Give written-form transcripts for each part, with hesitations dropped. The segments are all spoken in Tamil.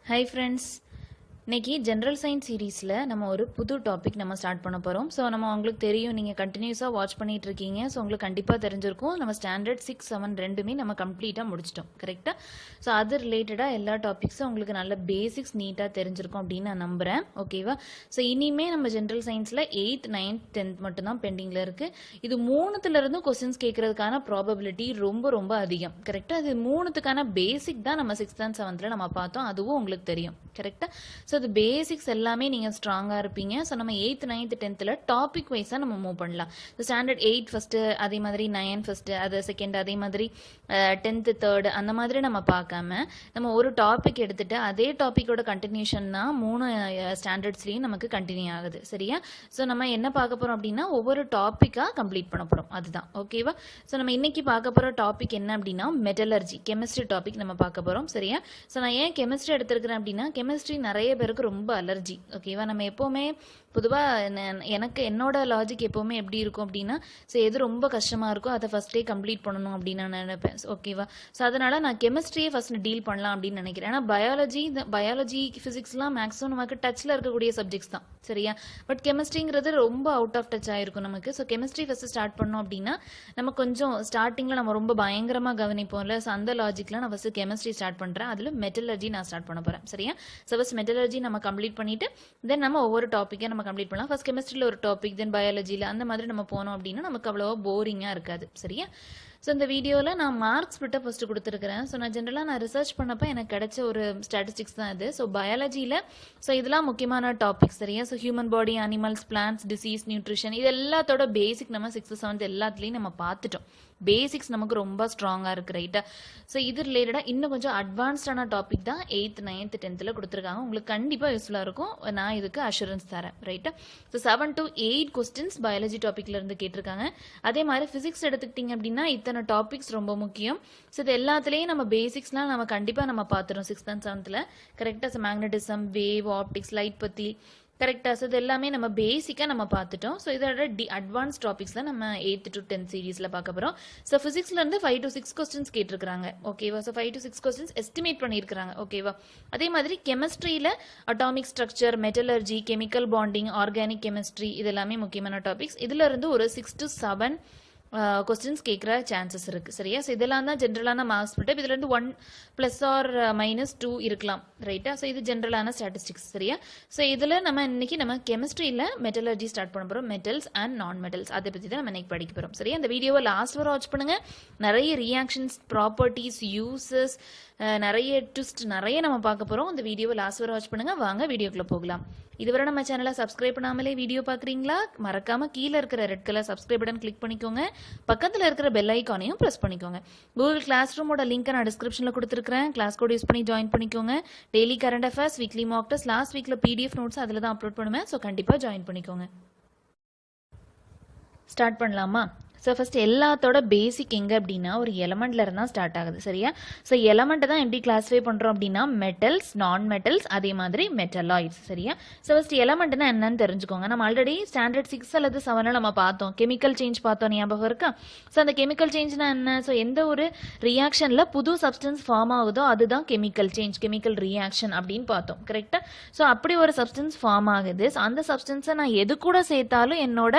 Hi friends. இன்னைக்கு ஜெனரல் சயின்ஸ் சீரீஸில் நம்ம ஒரு புது டாபிக் நம்ம ஸ்டார்ட் பண்ண போகிறோம். ஸோ நம்ம உங்களுக்கு தெரியும், நீங்கள் கண்டினியூஸாக வாட்ச் பண்ணிட்டு இருக்கீங்க. ஸோ உங்களுக்கு கண்டிப்பாக தெரிஞ்சிருக்கும், நம்ம ஸ்டாண்டர்ட் 6, 7 ரெண்டுமே நம்ம கம்ப்ளீட்டாக முடிச்சிட்டோம், கரெக்டாக. ஸோ அது ரிலேட்டடாக எல்லா டாபிக்ஸும் உங்களுக்கு நல்ல பேசிக்ஸ் நீட்டாக தெரிஞ்சிருக்கும் அப்படின்னு நான் நம்புகிறேன், ஓகேவா. ஸோ இனிமேல் நம்ம ஜெனரல் சயின்ஸில் 8th, 9th, 10th மட்டும்தான் பெண்டிங்கில் இருக்குது. இது 3த்துலேருந்தும் கொஸ்டின்ஸ் கேட்கறதுக்கான ப்ராபபிலிட்டி ரொம்ப ரொம்ப அதிகம், கரெக்டாக. அது 3த்துக்கான பேசிக் தான் நம்ம 6th and 7th நம்ம பார்த்தோம், அதுவும் உங்களுக்கு தெரியும், கரெக்டாக. ஸோ அது பேசிக்ஸ் எல்லாமே நீங்கள் ஸ்ட்ராங்காக இருப்பீங்க. ஸோ நம்ம 8th, 9th, 10th டாபிக் வைஸாக நம்ம மூவ் பண்ணலாம். ஸோ ஸ்டாண்டர்ட் 8 ஃபஸ்ட்டு, அதே மாதிரி 9 ஃபஸ்ட்டு, அது செகண்ட், அதே மாதிரி 10th தேர்டு, அந்த மாதிரி நம்ம பார்க்காம நம்ம ஒரு டாபிக் எடுத்துகிட்டு அதே டாப்பிக்கோட கண்டினியூஷன் தான் 3 ஸ்டாண்டர்ட்ஸ்லேயும் நமக்கு கண்டினியூ ஆகுது, சரியா. ஸோ நம்ம என்ன பார்க்க போகிறோம் அப்படின்னா, ஒவ்வொரு டாப்பிக்காக கம்ப்ளீட் பண்ண போகிறோம், அதுதான், ஓகேவா. ஸோ நம்ம இன்னைக்கு பார்க்க போகிற டாபிக் என்ன அப்படின்னா, மெட்டலர்ஜி, கெமிஸ்ட்ரி டாபிக் நம்ம பார்க்க போகிறோம், சரியா. ஸோ நான் ஏன் கெமிஸ்ட்ரி எடுத்திருக்கிறேன் அப்படின்னா, கெமிஸ்ட்ரி நிறைய பேருக்கு ரொம்ப அலர்ஜி, ஓகேவா. நம்ம எப்போவுமே பொதுவாக எனக்கு என்னோட லாஜிக் எப்போவுமே எப்படி இருக்கும் அப்படின்னா, ஸோ எது ரொம்ப கஷ்டமாக இருக்கோ அதை ஃபஸ்ட்டே கம்ப்ளீட் பண்ணணும் அப்படின்னு நான் நினைப்பேன், ஓகேவா. ஸோ அதனால் நான் கெமிஸ்ட்ரியே ஃபஸ்ட் டீல் பண்ணலாம் அப்படின்னு நினைக்கிறேன். ஏன்னா பயாலஜி ஃபிசிக்ஸ்லாம் மேக்ஸிமம் நமக்கு டச்சில் இருக்கக்கூடிய சப்ஜெக்ட்ஸ் தான், சரியா. பட் கெமிஸ்ட்ரிங்கிறது ரொம்ப அவுட் ஆஃப் டச் ஆகிருக்கும் நமக்கு. ஸோ கெமிஸ்ட்ரி ஃபஸ்ட்டு ஸ்டார்ட் பண்ணோம் அப்படின்னா நம்ம கொஞ்சம் ஸ்டார்டிங்கில் நம்ம ரொம்ப பயங்கரமாக கவனிப்போம்ல. ஸோ அந்த லாஜிக்கில் நான் ஃபஸ்ட்டு கெமிஸ்ட்ரி ஸ்டார்ட் பண்ணுறேன். அதில் மெட்டலர்ஜி நான் ஸ்டார்ட் பண்ண போகிறேன், சரியா. ஸோ ஃபஸ்ட் மெட்டலர்ஜி நம்ம கம்ப்ளீட் பண்ணிவிட்டு தென் நம்ம ஒவ்வொரு டாப்பிக்கை நம்ம கம்ப்ளீட் பண்ணலாம். ஃபர்ஸ்ட் கெமிஸ்ட்ரியில் ஒரு டாபிக், தென் பயாலஜியில், அந்த மாதிரி நம்ம போனோம் அப்படின்னா நமக்கு அவ்வளோவா போரிங்காக இருக்காது, சரியா. ஸோ இந்த வீடியோவில் நான் மார்க்ஸ் ஸ்பிட்டை ஃபஸ்ட்டு கொடுத்துருக்கிறேன். ஸோ நான் ஜென்ரலாக நான் ரிசர்ச் பண்ணப்போ எனக்கு கிடைச்ச ஒரு ஸ்டாட்டிஸ்டிக்ஸ் தான் இது. ஸோ பயாலஜியில் ஸோ இதெல்லாம் முக்கியமான டாபிக்ஸ், சரியா. So human body, animals, plants, diseases, nutrition, இது எல்லாத்தோட பேசிக் நம்ம 6th, 7th எல்லாத்துலேயும் நம்ம பார்த்துட்டோம். பேசிக்ஸ் நமக்கு ரொம்ப ஸ்ட்ராங்காக இருக்குது, ரைட்டா. ஸோ இது ரிலேட்டடாக இன்னும் கொஞ்சம் அட்வான்ஸ்டான டாபிக் தான் 8th, 9th, 10th கொடுத்துருக்காங்க. உங்களுக்கு கண்டிப்பாக யூஸ்ஃபுல்லாக இருக்கும், நான் இதுக்கு அஷூரன்ஸ் தரேன், ரைட்டா. ஸோ 7 to 8 கொஸ்டின்ஸ் பயாலஜி டாப்பிக்ல இருந்து கேட்டிருக்காங்க. அதே மாதிரி ஃபிசிக்ஸ் எடுத்துக்கிட்டிங்க அப்படின்னா இத்தனை டாபிக்ஸ் ரொம்ப முக்கியம். ஸோ இது எல்லாத்துலேயும் நம்ம பேசிக்ஸ்லாம் நம்ம கண்டிப்பாக நம்ம பார்த்துறோம் 6th and 7th, கரெக்டாக. So magnetism, wave, optics, light பற்றி, கரெக்டாக. ஸோ இது எல்லாமே நம்ம பேசிக்காக நம்ம பார்த்துட்டோம். ஸோ இதோட அட்வான்ஸ் டாபிக்ஸ் தான் நம்ம 8th to 10th சீரீஸில் பார்க்க போகிறோம். ஸோ ஃபிசிக்ஸ்லேருந்து 5 to 6 கொஸ்டின்ஸ் கேட்டிருக்காங்க, ஓகேவா. ஸோ 5 to 6 கொஸ்டின்ஸ் எஸ்டிமேட் பண்ணியிருக்காங்க, ஓகேவா. அதே மாதிரி கெமிஸ்ட்ரியில் atomic structure, metallurgy, chemical bonding, organic chemistry, இது எல்லாமே முக்கியமான டாபிக்ஸ். இதில் இருந்து ஒரு 6 to 7 கொஸ்டின்ஸ் கேட்குற சான்சஸ் இருக்குது, சரியா. ஸோ இதெல்லாம் தான் ஜென்ரலான மார்க்ஸ் ஸ்பிட். இதுலேருந்து 1 + or -2 இருக்கலாம், ரைட்டா. ஸோ இது ஜென்ரலான ஸ்டாட்டிஸ்டிக்ஸ், சரியா. ஸோ இதில் நம்ம இன்னைக்கு நம்ம கெமிஸ்ட்ரியில் மெட்டலர்ஜி ஸ்டார்ட் பண்ண போகிறோம். மெட்டல்ஸ் அண்ட் நான் மெட்டல்ஸ், அதை பற்றி தான் நம்ம இன்னைக்கு படிக்க போகிறோம், சரியா. அந்த வீடியோவை லாஸ்ட் வரை வாட்ச் பண்ணுங்கள். நிறைய ரியாக்ஷன்ஸ், ப்ராப்பர்ட்டிஸ், யூசஸ், நிறைய ட்விஸ்ட், நிறைய நம்ம பார்க்க போகிறோம். அந்த வீடியோவை லாஸ்ட் வரை வாட்ச் பண்ணுங்கள். வாங்க வீடியோக்குள்ளே போகலாம். இதுவரை நம்ம சேனலை சப்ஸ்கிரைப் பண்ணாமலே வீடியோ பார்க்குறீங்களா? மறக்காம கீழே இருக்கிற red colour subscribe button click பண்ணிக்கோங்க. பக்கத்தில் இருக்கிற பெல் ஐக்கானையும் ப்ரெஸ் பண்ணிக்கோங்க. கூகுள் கிளாஸ் ரூமோட லிங்க் நான் டிஸ்கிரிப்ஷனில் கொடுத்துருக்கேன். கிளாஸ் கோட் யூஸ் பண்ணி ஜாயின் பண்ணிக்கோங்க. Daily current affairs, weekly Mach test, last வீக்கில் PDF நோட்ஸ் அதில் தான் அப்லோட் பண்ணுவேன். ஸோ கண்டிப்பாக ஜாயின் பண்ணிக்கோங்க. ஸ்டார்ட் பண்ணலாமா? ஸோ ஃபஸ்ட் எல்லாத்தோட பேசிக் எங்கே அப்படின்னா ஒரு எலமெண்ட்ல இருந்தால் ஸ்டார்ட் ஆகுது, சரியா. ஸோ எலமெண்ட்டை தான் எப்படி கிளாஸிஃபை பண்ணுறோம் அப்படின்னா மெட்டல்ஸ், நான் மெட்டல்ஸ், அதே மாதிரி மெட்டலாய்ட்ஸ், சரியா. ஸோ ஃபஸ்ட் எலமெண்ட்னா என்னன்னு தெரிஞ்சுக்கோங்க. நம்ம ஆல்ரெடி ஸ்டாண்டர்ட் 6 அல்லது 7 நம்ம பார்த்தோம், கெமிக்கல் சேஞ்ச் பார்த்தோம், ஞாபகம் இருக்கா. ஸோ அந்த கெமிக்கல் சேஞ்ச்னா என்ன? ஸோ எந்த ஒரு ரியாக்ஷனில் புது சப்ஸ்டன்ஸ் ஃபார்ம் ஆகுதோ அதுதான் கெமிக்கல் சேஞ்ச், கெமிக்கல் ரியாக்ஷன் அப்படின்னு பார்த்தோம், கரெக்டாக. ஸோ அப்படி ஒரு சப்ஸ்டன்ஸ் ஃபார்ம் ஆகுது. ஸோ அந்த சப்ஸ்டன்ஸை நான் எது கூட சேர்த்தாலும் என்னோட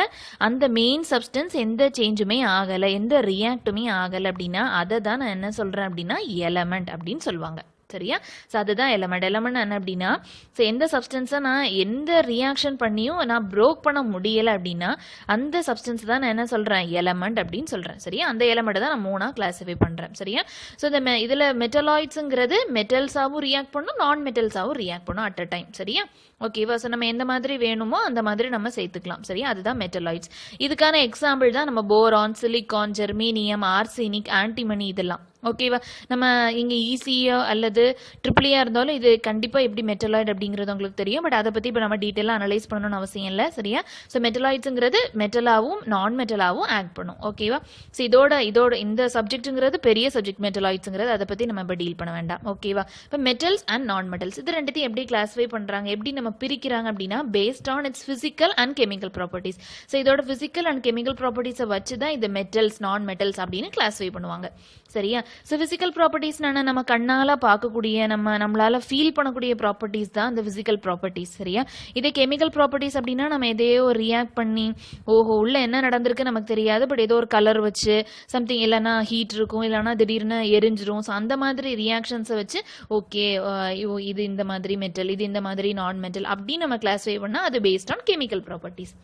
அந்த மெயின் சப்ஸ்டன்ஸ் எந்த சேஞ்சுமே ஆகலை, எந்த ரியாக்டுமே ஆகலை அப்படின்னா அதை தான் நான் என்ன சொல்கிறேன் அப்படின்னா எலமெண்ட் அப்படின்னு சொல்லுவாங்க, சரியா. ஸோ அதுதான் எலமெண்ட். எலமெண்ட் என்ன அப்படின்னா, ஸோ எந்த சப்ஸ்டன்ஸை நான் எந்த ரியாக்ஷன் பண்ணியும் நான் ப்ரோக் பண்ண முடியலை அப்படின்னா அந்த சப்ஸ்டன்ஸ் தான் நான் என்ன சொல்கிறேன் எலமெண்ட் அப்படின்னு சொல்கிறேன், சரியா. அந்த எலமெண்ட்டை தான் நான் 3 கிளாஸிஃபை பண்ணுறேன், சரியா. ஸோ இந்த இதில் மெட்டலாய்ட்ஸுங்கிறது மெட்டல்ஸாகவும் ரியாக்ட் பண்ணும், நான் மெட்டல்ஸாகவும் ரியாக்ட் பண்ணும் அட் அ டைம், சரியா. ஓகேவா. ஸோ நம்ம எந்த மாதிரி வேணுமோ அந்த மாதிரி நம்ம சேர்த்துக்கலாம், சரியா. அதுதான் மெட்டலாய்ட்ஸ். இதுக்கான எக்ஸாம்பிள் தான் நம்ம போரான், சிலிகான், ஜெர்மீனியம், ஆர்செனிக், ஆன்டிமனி, இதெல்லாம், ஓகேவா. நம்ம இங்கே ஈஸியோ அல்லது ட்ரிபிளியாக இருந்தாலும் இது கண்டிப்பாக எப்படி மெட்டலாய்டு அப்படிங்கிறது உங்களுக்கு தெரியும். பட் அதை பற்றி இப்போ நம்ம டீட்டெயிலாக அனலைஸ் பண்ணணும்னு அவசியம் இல்லை, சரியா. ஸோ மெட்டலாய்ட்ஸுங்கிறது மெட்டலாகவும் நான் மெட்டலாகவும் ஆக்ட் பண்ணும், ஓகேவா. ஸோ இதோட இந்த சப்ஜெக்ட்டுங்கிறது பெரிய சப்ஜெக்ட், மெட்டலாய்ட்ஸுங்கிறது, அதை பற்றி நம்ம இப்போ டீல் பண்ண வேண்டாம், ஓகேவா. இப்போ மெட்டல்ஸ் அண்ட் நான் மெட்டல்ஸ் இது ரெண்டுத்தையும் எப்படி கிளாஸிஃபை பண்ணுறாங்க, எப்படி நம்ம பிரிக்கிறாங்க அப்படின்னா based on it's physical and chemical properties. So இதோட ஃபிசிக்கல் அண்ட் கெமிக்கல் ப்ராப்பர்ட்டிஸை வச்சு தான் இது மெட்டல்ஸ், நான் மெட்டல்ஸ் அப்படின்னு கிளாஸிஃபை பண்ணுவாங்க. சரியா? ஸோ ஃபிசிக்கல் ப்ராப்பர்ட்டிஸ்னா நம்ம கண்ணால் பார்க்கக்கூடிய நம்மளால ஃபீல் பண்ணக்கூடிய ப்ராப்பர்ட்டிஸ் தான் இந்த ஃபிசிக்கல் ப்ராப்பர்ட்டிஸ். சரியா? இதே கெமிக்கல் ப்ராப்பர்ட்டிஸ் அப்படின்னா நம்ம எதையோ ரியாக்ட் பண்ணி ஓஹோ உள்ள என்ன நடந்திருக்கு நமக்கு தெரியாது, பட் ஏதோ ஒரு கலர் வச்சு சம்திங், இல்லைன்னா ஹீட் இருக்கும், இல்லைன்னா திடீர்னு எரிஞ்சிரும். ஸோ அந்த மாதிரி ரியாக்ஷன்ஸை வச்சு ஓகே இது இந்த மாதிரி மெட்டல், இது இந்த மாதிரி நான் மெட்டல் அப்படின்னு நம்ம கிளாஸிஃபை பண்ணால் அது பேஸ்ட் ஆன் கெமிக்கல் ப்ராப்பர்ட்டிஸ்.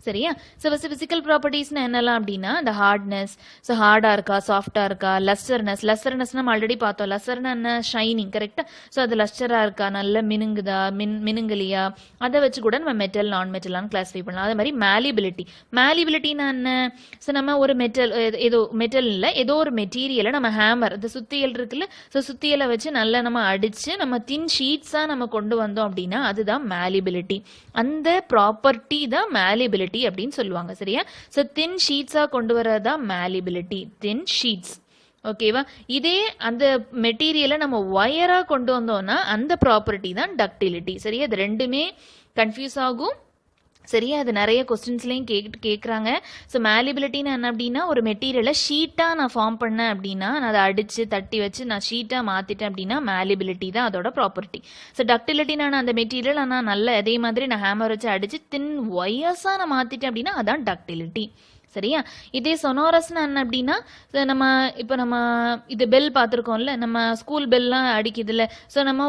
சரியா? ஸோ ஃபர்ஸ்ட் ஃபிசிக்கல் ப்ராப்பர்ட்டிஸ்னா என்னெல்லாம் அப்படின்னா இந்த ஹார்ட்னஸ், ஸோ ஹார்டாக இருக்கா சாஃப்டாக இருக்கா, லஸ்டர்னஸ் நம்ம ஆல்ரெடி பார்த்தோம். லஸ்டர்னா என்ன? ஷைனிங். கரெக்டாக? ஸோ அது லஸ்டராக இருக்கா, நல்ல மினுங்குதா, மினுங்கலியா, அதை வச்சு கூட நம்ம மெட்டல் நான் மெட்டலான்னு கிளாஸிஃபை பண்ணலாம். அதே மாதிரி மேலிபிலிட்டினா என்ன? ஸோ நம்ம ஒரு மெட்டல், ஏதோ மெட்டல் இல்லை, ஏதோ ஒரு மெட்டீரியலை நம்ம ஹேமர், இந்த சுத்தியல் இருக்குல்ல, ஸோ சுத்தியலை வச்சு நல்லா நம்ம அடிச்சு நம்ம தின் ஷீட்ஸாக நம்ம கொண்டு வந்தோம் அப்படின்னா அதுதான் மேலிபிலிட்டி. அந்த ப்ராப்பர்ட்டி தான் மேலிபிலிட்டி அப்படின்னு சொல்லுவாங்க. சரியா? சோ தின் ஷீட்ஸா கொண்டு வரதா மேலிபிலிட்டி, தின் ஷீட்ஸ். ஓகேவா? இதே அந்த மெட்டீரியலை நம்ம ஒயரா கொண்டு வந்தோம்னா அந்த ப்ராப்பர்ட்டி தான் டக்டிலிட்டி. சரியா? இது ரெண்டுமே கன்ஃபியூஸ் ஆகும். சரியா? அது நிறைய கொஸ்டின்ஸ்லையும் கேட்குறாங்க. ஸோ மேலிபிலிட்டின்னு என்ன அப்படின்னா ஒரு மெட்டீரியலை ஷீட்டாக நான் ஃபார்ம் பண்ணேன் அப்படின்னா, நான் அதை அடித்து தட்டி வச்சு நான் ஷீட்டாக மாற்றிட்டேன் அப்படின்னா மேலிபிலிட்டி தான் அதோட ப்ராப்பர்ட்டி. ஸோ டக்டிலிட்டி நான் அந்த மெட்டீரியல் நான் நல்ல அதே மாதிரி நான் ஹேமர் வச்சு அடித்து தின் ஒயர்ஸாக நான் மாற்றிட்டேன் அப்படின்னா அதான் டக்டிலிட்டி. சரியா? இதே சொனோரஸ்னா என்ன அப்படின்னா நம்ம இப்போ நம்ம இது பெல் பார்த்துருக்கோம்ல, நம்ம ஸ்கூல் பெல்லாம் அடிக்குதுல்ல. ஸோ நம்ம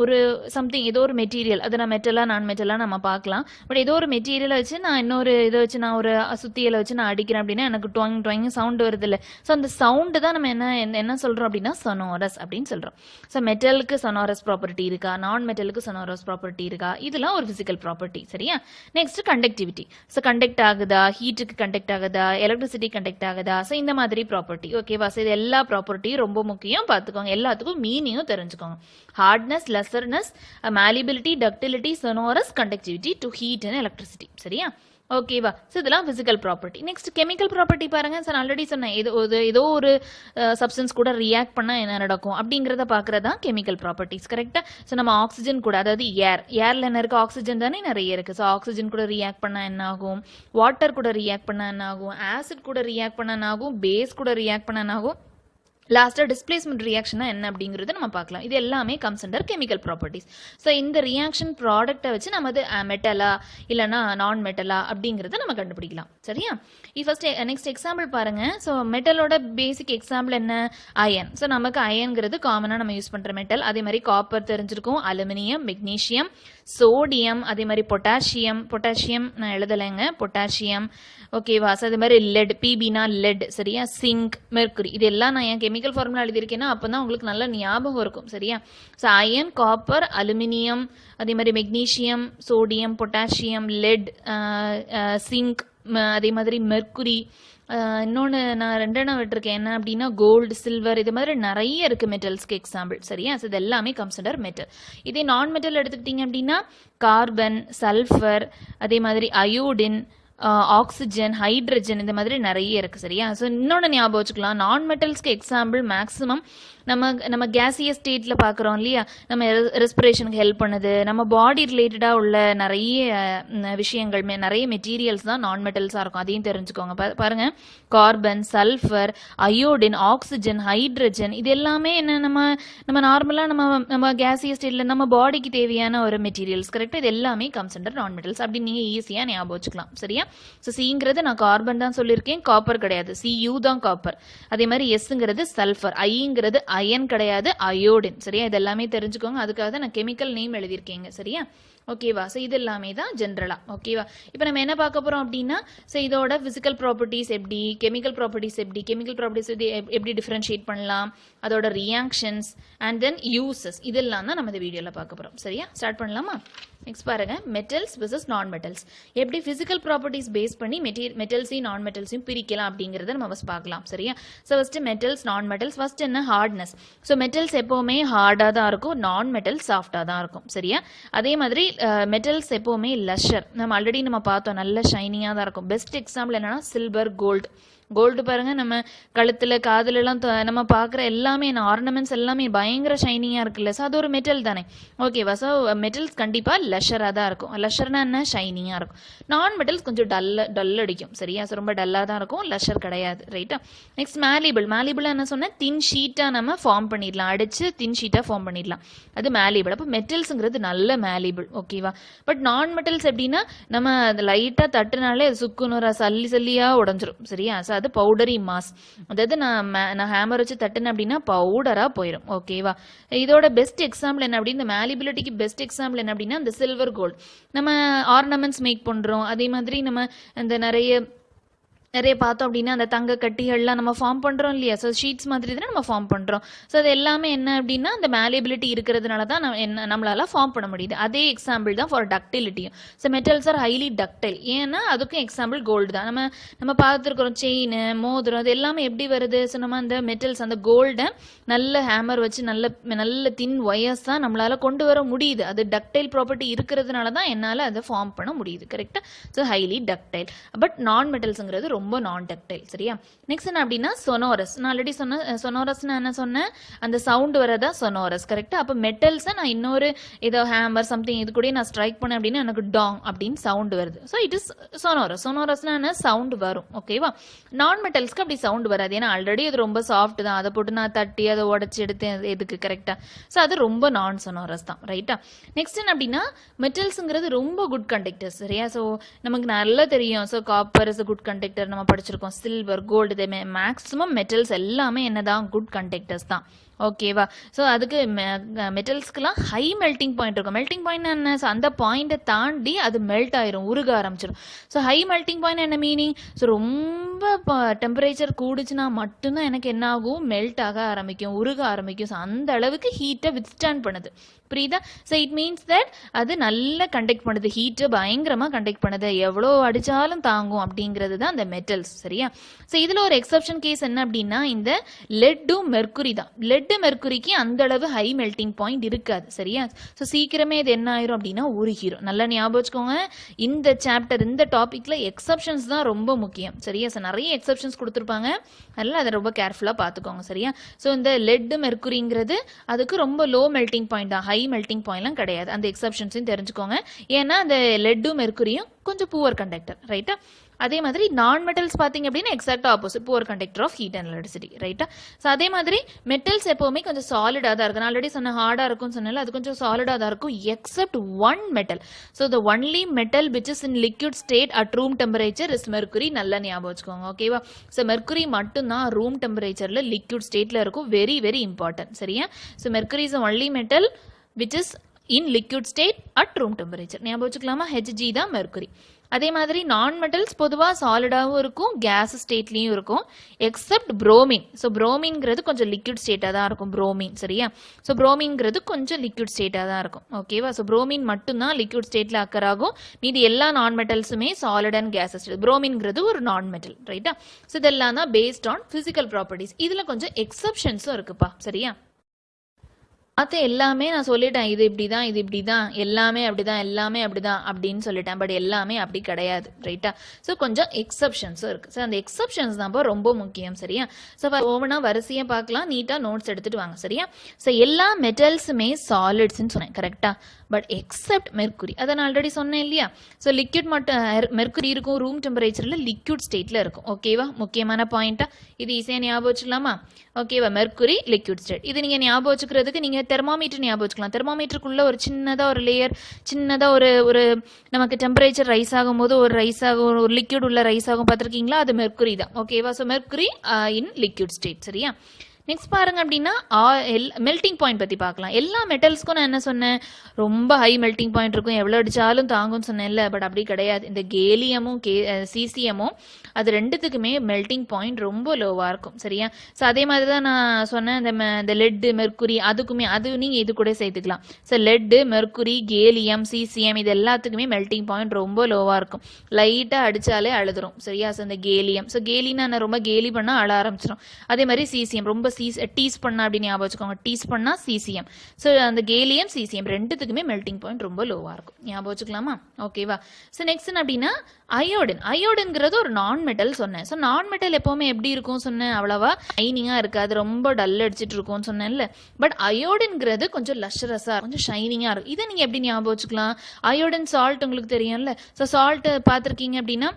ஒரு சம்திங் ஏதோ ஒரு மெட்டீரியல், அதை நான் மெட்டலாக நான் மெட்டலாக நம்ம பார்க்கலாம். பட் ஏதோ ஒரு மெட்டீரியலை வச்சு நான் இன்னொரு இதை வச்சு நான் ஒரு சுத்தியலை வச்சு நான் அடிக்கிறேன் அப்படின்னா எனக்கு டுவங் சவுண்டு வருது இல்லை. ஸோ அந்த சவுண்டு தான் நம்ம என்ன சொல்கிறோம் அப்படின்னா சொனோரஸ் அப்படின்னு சொல்கிறோம். ஸோ மெட்டலுக்கு சொனோரஸ் ப்ராப்பர்ட்டி இருக்கா, நான் மெட்டலுக்கு சொனோரஸ் ப்ராப்பர்ட்டி இருக்கா, இதெல்லாம் ஒரு ஃபிசிக்கல் ப்ராப்பர்ட்டி. சரியா? Next conductivity. ஸோ கண்டக்ட் ஆகுதா, ஹீட்டுக்கு கண்டக்ட் ஆகுதா, எலக்ட்ரிசிட்டி கண்டக்ட் ஆகுதா, ஸோ இந்த மாதிரி ப்ராப்பர்ட்டி. ஓகேவா? ஸோ இது எல்லா ப்ராப்பர்ட்டியும் ரொம்ப முக்கியம், பார்த்துக்கோங்க. எல்லாத்துக்கும் மீனிங்கும் தெரிஞ்சுக்கோங்க. Hardness, lustreness, malleability, ductility, sonorous, conductivity to heat and electricity. சரியா? ஓகேவா? ஸோ இதெல்லாம் physical property. Next chemical property பாருங்க. சார் ஆல்ரெடி சொன்னேன், ஏதோ ஒரு சப்ஸ்டன்ஸ் கூட ரியாக்ட் பண்ணால் என்ன நடக்கும் அப்படிங்கிறத பார்க்குறது தான் கெமிக்கல் ப்ராப்பர்ட்டிஸ். கரெக்டாக? ஸோ நம்ம ஆக்சிஜன் கூட, அதாவது ஏர்ல என்ன இருக்குது, ஆக்சிஜன் தானே நிறைய இருக்குது. ஸோ ஆக்சிஜன் கூட ரியாக்ட் பண்ணால் என்ன ஆகும், வாட்டர் கூட ரியாக்ட் பண்ணால் என்ன ஆகும், ஆசிட் கூட ரியாக்ட் பண்ணால் என்ன ஆகும், பேஸ் கூட ரியாக்ட் பண்ணால் என்ன ஆகும், லாஸ்ட்டாக டிஸ்பிளேஸ்மெண்ட் ரியாக்ஷனா என்ன அப்படிங்கிறத நம்ம பார்க்கலாம். இது எல்லாமே comes under chemical properties. So இந்த ரியாக்ஷன் ப்ராடக்டை வச்சு நம்ம அது மெட்டலா இல்லைனா நான் மெட்டலா அப்படிங்கிறத நம்ம கண்டுபிடிக்கலாம். சரியா? ஃபர்ஸ்ட் நெக்ஸ்ட் எக்ஸாம்பிள் பாருங்க. ஸோ மெட்டலோட பேசிக் எக்ஸாம்பிள் என்ன? அயன். ஸோ நமக்கு அயன்கிறது காமனாக நம்ம யூஸ் பண்ணுற மெட்டல். அதே மாதிரி காப்பர் தெரிஞ்சிருக்கும், அலுமினியம், மெக்னீஷியம், சோடியம், அதே மாதிரி பொட்டாசியம் நான் எழுதலைங்க, பொட்டாசியம். ஓகேவா? ஸோ அதே மாதிரி லெட், பிபினா லெட். சரியா? Zinc, mercury. இது எல்லாம் நான் ஏன் கெமிக்கல் ஃபார்முலா எழுதியிருக்கேன்னா அப்போ தான் உங்களுக்கு நல்ல ஞாபகம் இருக்கும். சரியா? ஸோ அயன், காப்பர், அலுமினியம், அதே மாதிரி magnesium, sodium, potassium, lead, zinc, அதே மாதிரி மெர்க்குரி. இன்னொன்று நான் ரெண்டெண்ணம் விட்டுருக்கேன், என்ன அப்படின்னா கோல்டு, சில்வர், இது மாதிரி நிறைய இருக்கு மெட்டல்ஸ்க்கு எக்ஸாம்பிள். சரியா? ஸோ இது எல்லாமே கன்சிடர் மெட்டல். இதே நான் மெட்டல் எடுத்துக்கிட்டீங்க அப்படின்னா கார்பன், சல்ஃபர், அதே மாதிரி அயோடின், ஆக்சிஜன், ஹைட்ரஜன், இந்த மாதிரி நிறைய இருக்கு. சரியா? ஸோ இன்னொன்று ஞாபகம் வச்சுக்கலாம், நான் மெட்டல்ஸ்க்கு எக்ஸாம்பிள் மேக்ஸிமம் நம்ம கேசியஸ் ஸ்டேட்டில் பார்க்குறோம் இல்லையா, நம்ம ரெஸ்பிரேஷனுக்கு ஹெல்ப் பண்ணுது, நம்ம பாடி ரிலேட்டடாக உள்ள நிறைய விஷயங்கள், நிறைய மெட்டீரியல்ஸ் தான் நான் மெட்டல்ஸாக இருக்கும். அதையும் தெரிஞ்சுக்கோங்க. பாருங்க, carbon, sulphur, iodine, oxygen, hydrogen, இது எல்லாமே என்ன நம்ம நார்மலாக நம்ம கேசியஸ் ஸ்டேட்டில் நம்ம பாடிக்கு தேவையான ஒரு மெட்டீரியல்ஸ். கரெக்டாக? இது எல்லாமே கம்ஸ் அண்டர் நான் மெட்டல்ஸ். அப்படி நீங்கள் ஈஸியாக ஞாபகம் வச்சுக்கலாம். சரியா? ஸோ சிங்கிறது நான் கார்பன் தான் சொல்லியிருக்கேன், காப்பர் கிடையாது, சியூ தான் காப்பர். அதே மாதிரி எஸ்ங்கிறது சல்ஃபர், ஐங்கிறது அயன் கிடையாது, அயோடின். சரியா? இது எல்லாமே தெரிஞ்சுக்கோங்க. அதுக்காக தான் நான் கெமிக்கல் நேம் எழுதியிருக்கேங்க. சரியா? ஓகேவா? ஸோ இது எல்லாமே தான் ஜென்ரலா. ஓகேவா? இப்போ நம்ம என்ன பார்க்க போறோம் அப்படின்னா, ஸோ இதோட பிசிக்கல் ப்ராப்பர்ட்டிஸ் எப்படி, கெமிக்கல் ப்ராப்பர்ட்டிஸ் எப்படி டிஃபரன்ஷியேட் பண்ணலாம், அதோட ரியாக்ஷன்ஸ் அண்ட் தென் யூசஸ், இதெல்லாம் தான் நம்ம இந்த வீடியோவில் பார்க்க போறோம். சரியா? ஸ்டார்ட் பண்ணலாமா? நெக்ஸ்ட் பாருங்க, மெட்டல்ஸ் வெர்சஸ் நான் மெட்டல்ஸ். எப்படி பிசிக்கல் ப்ராப்பர்ட்டிஸ் பேஸ் பண்ணி மெட்டல்ஸையும் நான் மெட்டல்ஸையும் பிரிக்கலாம் அப்படிங்கிறத நம்ம ஃபர்ஸ்ட் பார்க்கலாம். சரியா? So first metals, non metals. First என்ன? ஹார்ட்னஸ். ஸோ மெட்டல்ஸ் எப்பவுமே ஹார்டாக தான் இருக்கும், நான் மெட்டல்ஸ் சாஃப்டாக தான் இருக்கும். சரியா? அதே மாதிரி மெட்டல்ஸ் எப்பவுமே லஷர். நம்ம ஆல்ரெடி பார்த்தோம், நல்ல ஷைனிங்காக தான் இருக்கும். பெஸ்ட் எக்ஸாம்பிள் என்னன்னா சில்வர், கோல்டு. கோல்டு பாருங்க நம்ம கழுத்துல காதுல எல்லாம் நம்ம பாக்குற எல்லாமே ஆர்னமெண்ட்ஸ் எல்லாமே பயங்கர ஷைனிங்கா இருக்குல்ல. ஸோ அது ஒரு மெட்டல் தானே. ஓகேவா. ஸோ மெட்டல்ஸ் கண்டிப்பா லெஷரா தான் இருக்கும். லெஷர்னா என்ன, ஷைனிங்கா இருக்கும். நான் மெட்டல்ஸ் கொஞ்சம் டல் அடிக்கும். சரியா. ஸோ ரொம்ப டல்லா தான் இருக்கும், லெஷர் கிடையாது. ரைட்டா. நெக்ஸ்ட் மேலிபிள். மேலிபிள் என்ன சொன்னா, தின் ஷீட்டா நம்ம ஃபார்ம் பண்ணிடலாம், அடிச்சு தின் ஷீட்டா ஃபார்ம் பண்ணிடலாம். அது மேலிபிள். அப்போ மெட்டல்ஸ்ங்கிறது நல்ல மேலிபிள். ஓகேவா. பட் நான் மெட்டல்ஸ் எப்படின்னா, நம்ம லைட்டா தட்டுனாலே அது சுக்குநூறா சல்லி சல்லியா உடஞ்சிரும். சரியா. ஸோ அது பவுடரி மாஸ். அதாவது நான் ஹேமர் வச்சு தட்டுனேன் அப்படின்னா பவுடரா போயிடும். ஓகேவா. இதோட பெஸ்ட் எக்ஸாம்பிள் என்ன அப்படின்னா, இந்த மேலிபிலிட்டிக்கு பெஸ்ட் எக்ஸாம்பிள் என்ன அப்படின்னா, இந்த சில்வர் கோல்டு. நம்ம ஆர்னமெண்ட்ஸ் மேக் பண்றோம். அதே மாதிரி நம்ம இந்த நிறைய பார்த்தோம் அப்படின்னா அந்த தங்க கட்டிகள்லாம் நம்ம ஃபார்ம் பண்றோம் இல்லையா. ஸோ ஷீட்ஸ் மாதிரி தானே நம்ம ஃபார்ம் பண்றோம். ஸோ அது எல்லாமே என்ன அப்படின்னா, அந்த மேலிபிலிட்டி இருக்கிறதுனால தான் நம்மளால ஃபார்ம் பண்ண முடியுது. அதே எக்ஸாம்பிள் தான் ஃபார் டக்டிலிட்டியும். So metals are highly ductile. ஏன்னா அதுக்கும் எக்ஸாம்பிள் கோல்டு தான். நம்ம பார்த்துருக்கிறோம் செயின், மோதிரம், அது எல்லாமே எப்படி வருது. ஸோ நம்ம அந்த மெட்டல்ஸ், அந்த கோல்டை நல்ல ஹேமர் வச்சு நல்ல தின் ஒயர்ஸ் தான் நம்மளால கொண்டு வர முடியுது. அது டக்டைல் ப்ராப்பர்ட்டி இருக்கிறதுனால தான் என்னால் அதை ஃபார்ம் பண்ண முடியுது. கரெக்டா. So highly ductile. பட் நான் மெட்டல்ஸ்ங்கிறது ரொம்ப நான் டக்டைல். சரியா. நெக்ஸ்ட் என்ன அப்படின்னா, சொனோரஸ். நான் ஆல்ரெடி சொன்னேன், சொனோரஸ்னா என்ன சொன்னேன், அந்த சவுண்ட் வரதா சொனோரஸ். கரெக்டா. அப்போ மெட்டல்ஸை நான் இன்னொரு ஏதோ ஹேமர் சம்திங் இது கூட நான் ஸ்ட்ரைக் பண்ணேன் அப்படின்னா எனக்கு டாங் அப்படின்னு சவுண்ட் வருது. So it is sonorous. சொனோரஸ்னா என்ன, சவுண்ட் வரும். ஓகேவா. நான் மெட்டல்ஸ்க்கு அப்படி சவுண்ட் வராது. ஏன்னா ஆல்ரெடி அது ரொம்ப சாஃப்ட் தான். அதை போட்டு நான் தட்டி அதை உடச்சி எடுத்து எதுக்கு. கரெக்டா. ஸோ அது ரொம்ப நான் சொனோரஸ் தான். ரைட்டா. நெக்ஸ்ட் என்ன அப்படின்னா, மெட்டல்ஸ்ங்கிறது ரொம்ப குட் கண்டக்டர்ஸ். சரியா. ஸோ நமக்கு நல்லா தெரியும். So copper is good conductor நம்ம படிச்சிருக்கோம். சில்வர், கோல்டு, இதே மேக்ஸிமம் மெட்டல்ஸ் எல்லாமே என்னதான், குட் கண்டக்டர்ஸ் தான். ஓகேவா. ஸோ அதுக்கு மெட்டல்ஸ்க்குலாம் ஹை மெல்டிங் பாயிண்ட் இருக்கும். மெல்டிங் பாயிண்ட் என்ன, அந்த பாயிண்டை தாண்டி அது மெல்ட் ஆயிரும், உருக ஆரம்பிச்சிடும். ஸோ ஹை மெல்டிங் பாயிண்ட் என்ன மீனிங், ஸோ ரொம்ப டெம்பரேச்சர் கூடுச்சுன்னா மட்டும்தான் எனக்கு என்ன ஆகும், மெல்ட் ஆக ஆரம்பிக்கும், உருக ஆரம்பிக்கும். ஸோ அந்த அளவுக்கு ஹீட்டை வித்ஸ்டாண்ட் பண்ணுது. புரியுதா. ஸோ இட் மீன்ஸ் தட் அது நல்லா கண்டக்ட் பண்ணுது, ஹீட்டை பயங்கரமா கண்டக்ட் பண்ணுது, எவ்வளோ அடிச்சாலும் தாங்கும் அப்படிங்கிறது தான் அந்த மெட்டல்ஸ். சரியா. ஸோ இதுல ஒரு எக்ஸப்ஷன் கேஸ் என்ன அப்படின்னா, இந்த லெட்டும் மெர்க்குரி தான். லெட் மெர்க்குரிக்கு அந்த அளவு ஹை மெல்டிங் பாயிண்ட் இருக்காது. சரியா. ஸோ சீக்கிரமே இது என்ன ஆயிரும் அப்படின்னா உருகிரும். நல்லா ஞாபகம் வச்சுக்கோங்க, இந்த சாப்டர் இந்த டாபிக்ல எக்ஸப்ஷன்ஸ் தான் ரொம்ப முக்கியம். சரியா. ஸோ நிறைய எக்ஸப்ஷன்ஸ் கொடுத்துருப்பாங்க, அதனால அதை ரொம்ப கேர்ஃபுல்லா பார்த்துக்கோங்க. சரியா. ஸோ இந்த லெட் மெர்க்குரிங்கிறது அதுக்கு ரொம்ப லோ மெல்டிங் பாயிண்ட் தான், ஹை மெல்டிங் பாயிண்ட்லாம் கிடையாது. அந்த எக்ஸப்ஷன்ஸையும் தெரிஞ்சுக்கோங்க. ஏன்னா அந்த லெட்டும் மெர்க்குரியும் கொஞ்சம் புவர் கண்டக்டர். ரைட்டா. அதே மாதிரி நான் மெட்டல்ஸ் பார்த்தீங்க அப்படின்னா exact opposite, poor conductor of heat and electricity. ரைட்டா. ஸோ அதே மாதிரி மெட்டல்ஸ் எப்பவுமே கொஞ்சம் சாலிடாக தான் இருக்கும். நான் ஆல்ரெடி சொன்ன ஹார்டாக இருக்கும்னு சொன்னால அது கொஞ்சம் சாலிடாக தான் இருக்கும், except one metal. So the only metal which is in liquid state at room temperature is mercury. நல்லா ஞாபகம் வச்சுக்கோங்க. ஓகேவா. ஸோ மெர்க்குரி மட்டும்தான் ரூம் டெம்பரேச்சரில் லிக்விட் ஸ்டேட்டில் இருக்கும். Very very important. சரியா. So mercury is only metal which is in liquid state at room temperature. ஞாபகம் வச்சுக்கலாமா. Hg தான் மெர்க்குரி. அதே மாதிரி நான் மெட்டல்ஸ் பொதுவாக சாலிடாகவும் இருக்கும், கேஸ் ஸ்டேட்லையும் இருக்கும், எக்ஸப்ட் புரோமின். ஸோ புரோமின்ங்கிறது கொஞ்சம் லிக்விட் ஸ்டேட்டாக தான் இருக்கும். புரோமின். சரியா. ஸோ புரோமின்ங்கிறது கொஞ்சம் லிக்விட் ஸ்டேட்டாக தான் இருக்கும். ஓகேவா. ஸோ புரோமின் மட்டும்தான் லிக்விட் ஸ்டேட்டில் அக்கர் ஆகும். மீதி எல்லா நான் மெட்டல்ஸுமே சாலிட் அண்ட் கேஸ் ஸ்டேட். புரோமின்ங்கிறது ஒரு நான் மெட்டல். ரைட்டா. ஸோ இதெல்லாம் தான் பேஸ்ட் ஆன் பிசிக்கல் ப்ராப்பர்ட்டிஸ். இதில் கொஞ்சம் எக்ஸப்ஷன்ஸும் இருக்குப்பா. சரியா. அது எல்லாமே நான் சொல்லிட்டேன், இது இப்படிதான், இது இப்படிதான், எல்லாமே அப்படிதான், எல்லாமே அப்படிதான் அப்படின்னு சொல்லிட்டேன். பட் எல்லாமே அப்படி கிடையாது. ரைட்டா. ஸோ கொஞ்சம் எக்ஸப்ஷன்ஸும் இருக்கு. ஸோ அந்த எக்ஸப்ஷன்ஸ் தான் ரொம்ப முக்கியம். சரியா. ஸோ ஒவ்வொன்றா வரிசையாக பார்க்கலாம், நீட்டாக நோட்ஸ் எடுத்துட்டு வாங்க. சரியா. ஸோ எல்லா மெட்டல்ஸுமே சாலிட்ஸ்ன்னு சொன்னேன். கரெக்டா. பட் எக்ஸப்ட் மெர்க்குரி, அதை நான் ஆல்ரெடி சொன்னேன் இல்லையா. ஸோ லிக்விட் மட்டும் மெர்க்குரி இருக்கும், ரூம் டெம்பரேச்சரில் லிக்விட் ஸ்டேட்டில் இருக்கும். ஓகேவா. முக்கியமான பாயிண்டா இது ஈஸியாக ஞாபகம் வச்சுக்கலாமா. ஓகேவா. Mercury liquid state. இது நீங்கள் ஞாபகம் வச்சுக்கிறதுக்கு நீங்கள் தெர்மாமீட்டர் ஞாபகம் வச்சுக்கலாம். தெர்மாமீட்டருக்குள்ள ஒரு சின்னதாக ஒரு லேயர், சின்னதாக ஒரு நமக்கு டெம்பரேச்சர் ரைஸ் ஆகும் போது ஒரு ரைஸ் ஆகும், ஒரு லிக்விட் உள்ள ரைஸ் ஆகும் பார்த்துருக்கீங்களா, அது மெர்க்குரி தான். ஓகேவா. ஸோ மெர்க்குரி இன் லிக்விட் ஸ்டேட். சரியா. நெக்ஸ்ட் பாருங்க அப்படின்னா மெல்டிங் பாயிண்ட் பத்தி பார்க்கலாம். எல்லா மெட்டல்ஸ்க்கும் நான் என்ன சொன்னேன், ரொம்ப ஹை மெல்டிங் பாயிண்ட் இருக்கும், எவ்வளவு அடிச்சாலும் தாங்கும்னு சொன்னேன்ல. பட் அப்படி கிடையாது. இந்த கேலியமும் சிசியமும் அது ரெண்டுத்துக்குமே மெல்டிங் பாயிண்ட் ரொம்ப லோவா இருக்கும். சரியா. ஸோ அதே மாதிரி தான் நான் சொன்னேன், இந்த லெட் மெர்க்குரி அதுக்குமே, அது நீங்க இது கூட சேர்த்துக்கலாம். So let mercury gallium CCM இது எல்லாத்துக்குமே மெல்டிங் பாயிண்ட் ரொம்ப லோவா இருக்கும். லைட்டா அடிச்சாலே அழுதுரும். சரியா. ஸோ இந்த கேலியம், ஸோ கேலினா ரொம்ப கேலி பண்ணா அழ ஆரம்பிச்சிடும். அதே மாதிரி சிசிஎம் ரொம்ப டீஸ் பண்ணா அப்படின்னு ஞாபகம் வச்சுக்கோங்க. டீஸ் பண்ணா சிசிஎம். ஸோ அந்த கேலியம் சிசிஎம் ரெண்டுத்துக்குமே மெல்டிங் பாயிண்ட் ரொம்ப லோவாக இருக்கும். ஞாபகம் வச்சுக்கலாமா? ஓகேவா? ஸோ நெக்ஸ்ட் என்ன அப்படின்னா அயோடின். அயோடின்ங்கிறது ஒரு நான் மெட்டல் சொன்னேன். ஸோ நான் மெட்டல் எப்பவுமே எப்படி இருக்கும் சொன்னேன், அவ்வளவா ஷைனிங்காக இருக்காது, ரொம்ப டல் அடிச்சிட்டு இருக்கும்னு சொன்னேன்ல. பட் அயோடின்ங்கிறது கொஞ்சம் லஷரஸாக கொஞ்சம் ஷைனிங்காக இருக்கும். இதை நீங்கள் எப்படி ஞாபகம் வச்சுக்கலாம்? அயோடின் சால்ட் உங்களுக்கு தெரியும்ல. ஸோ சால்ட் பார்த்துருக்கீங்க அப்படின்னா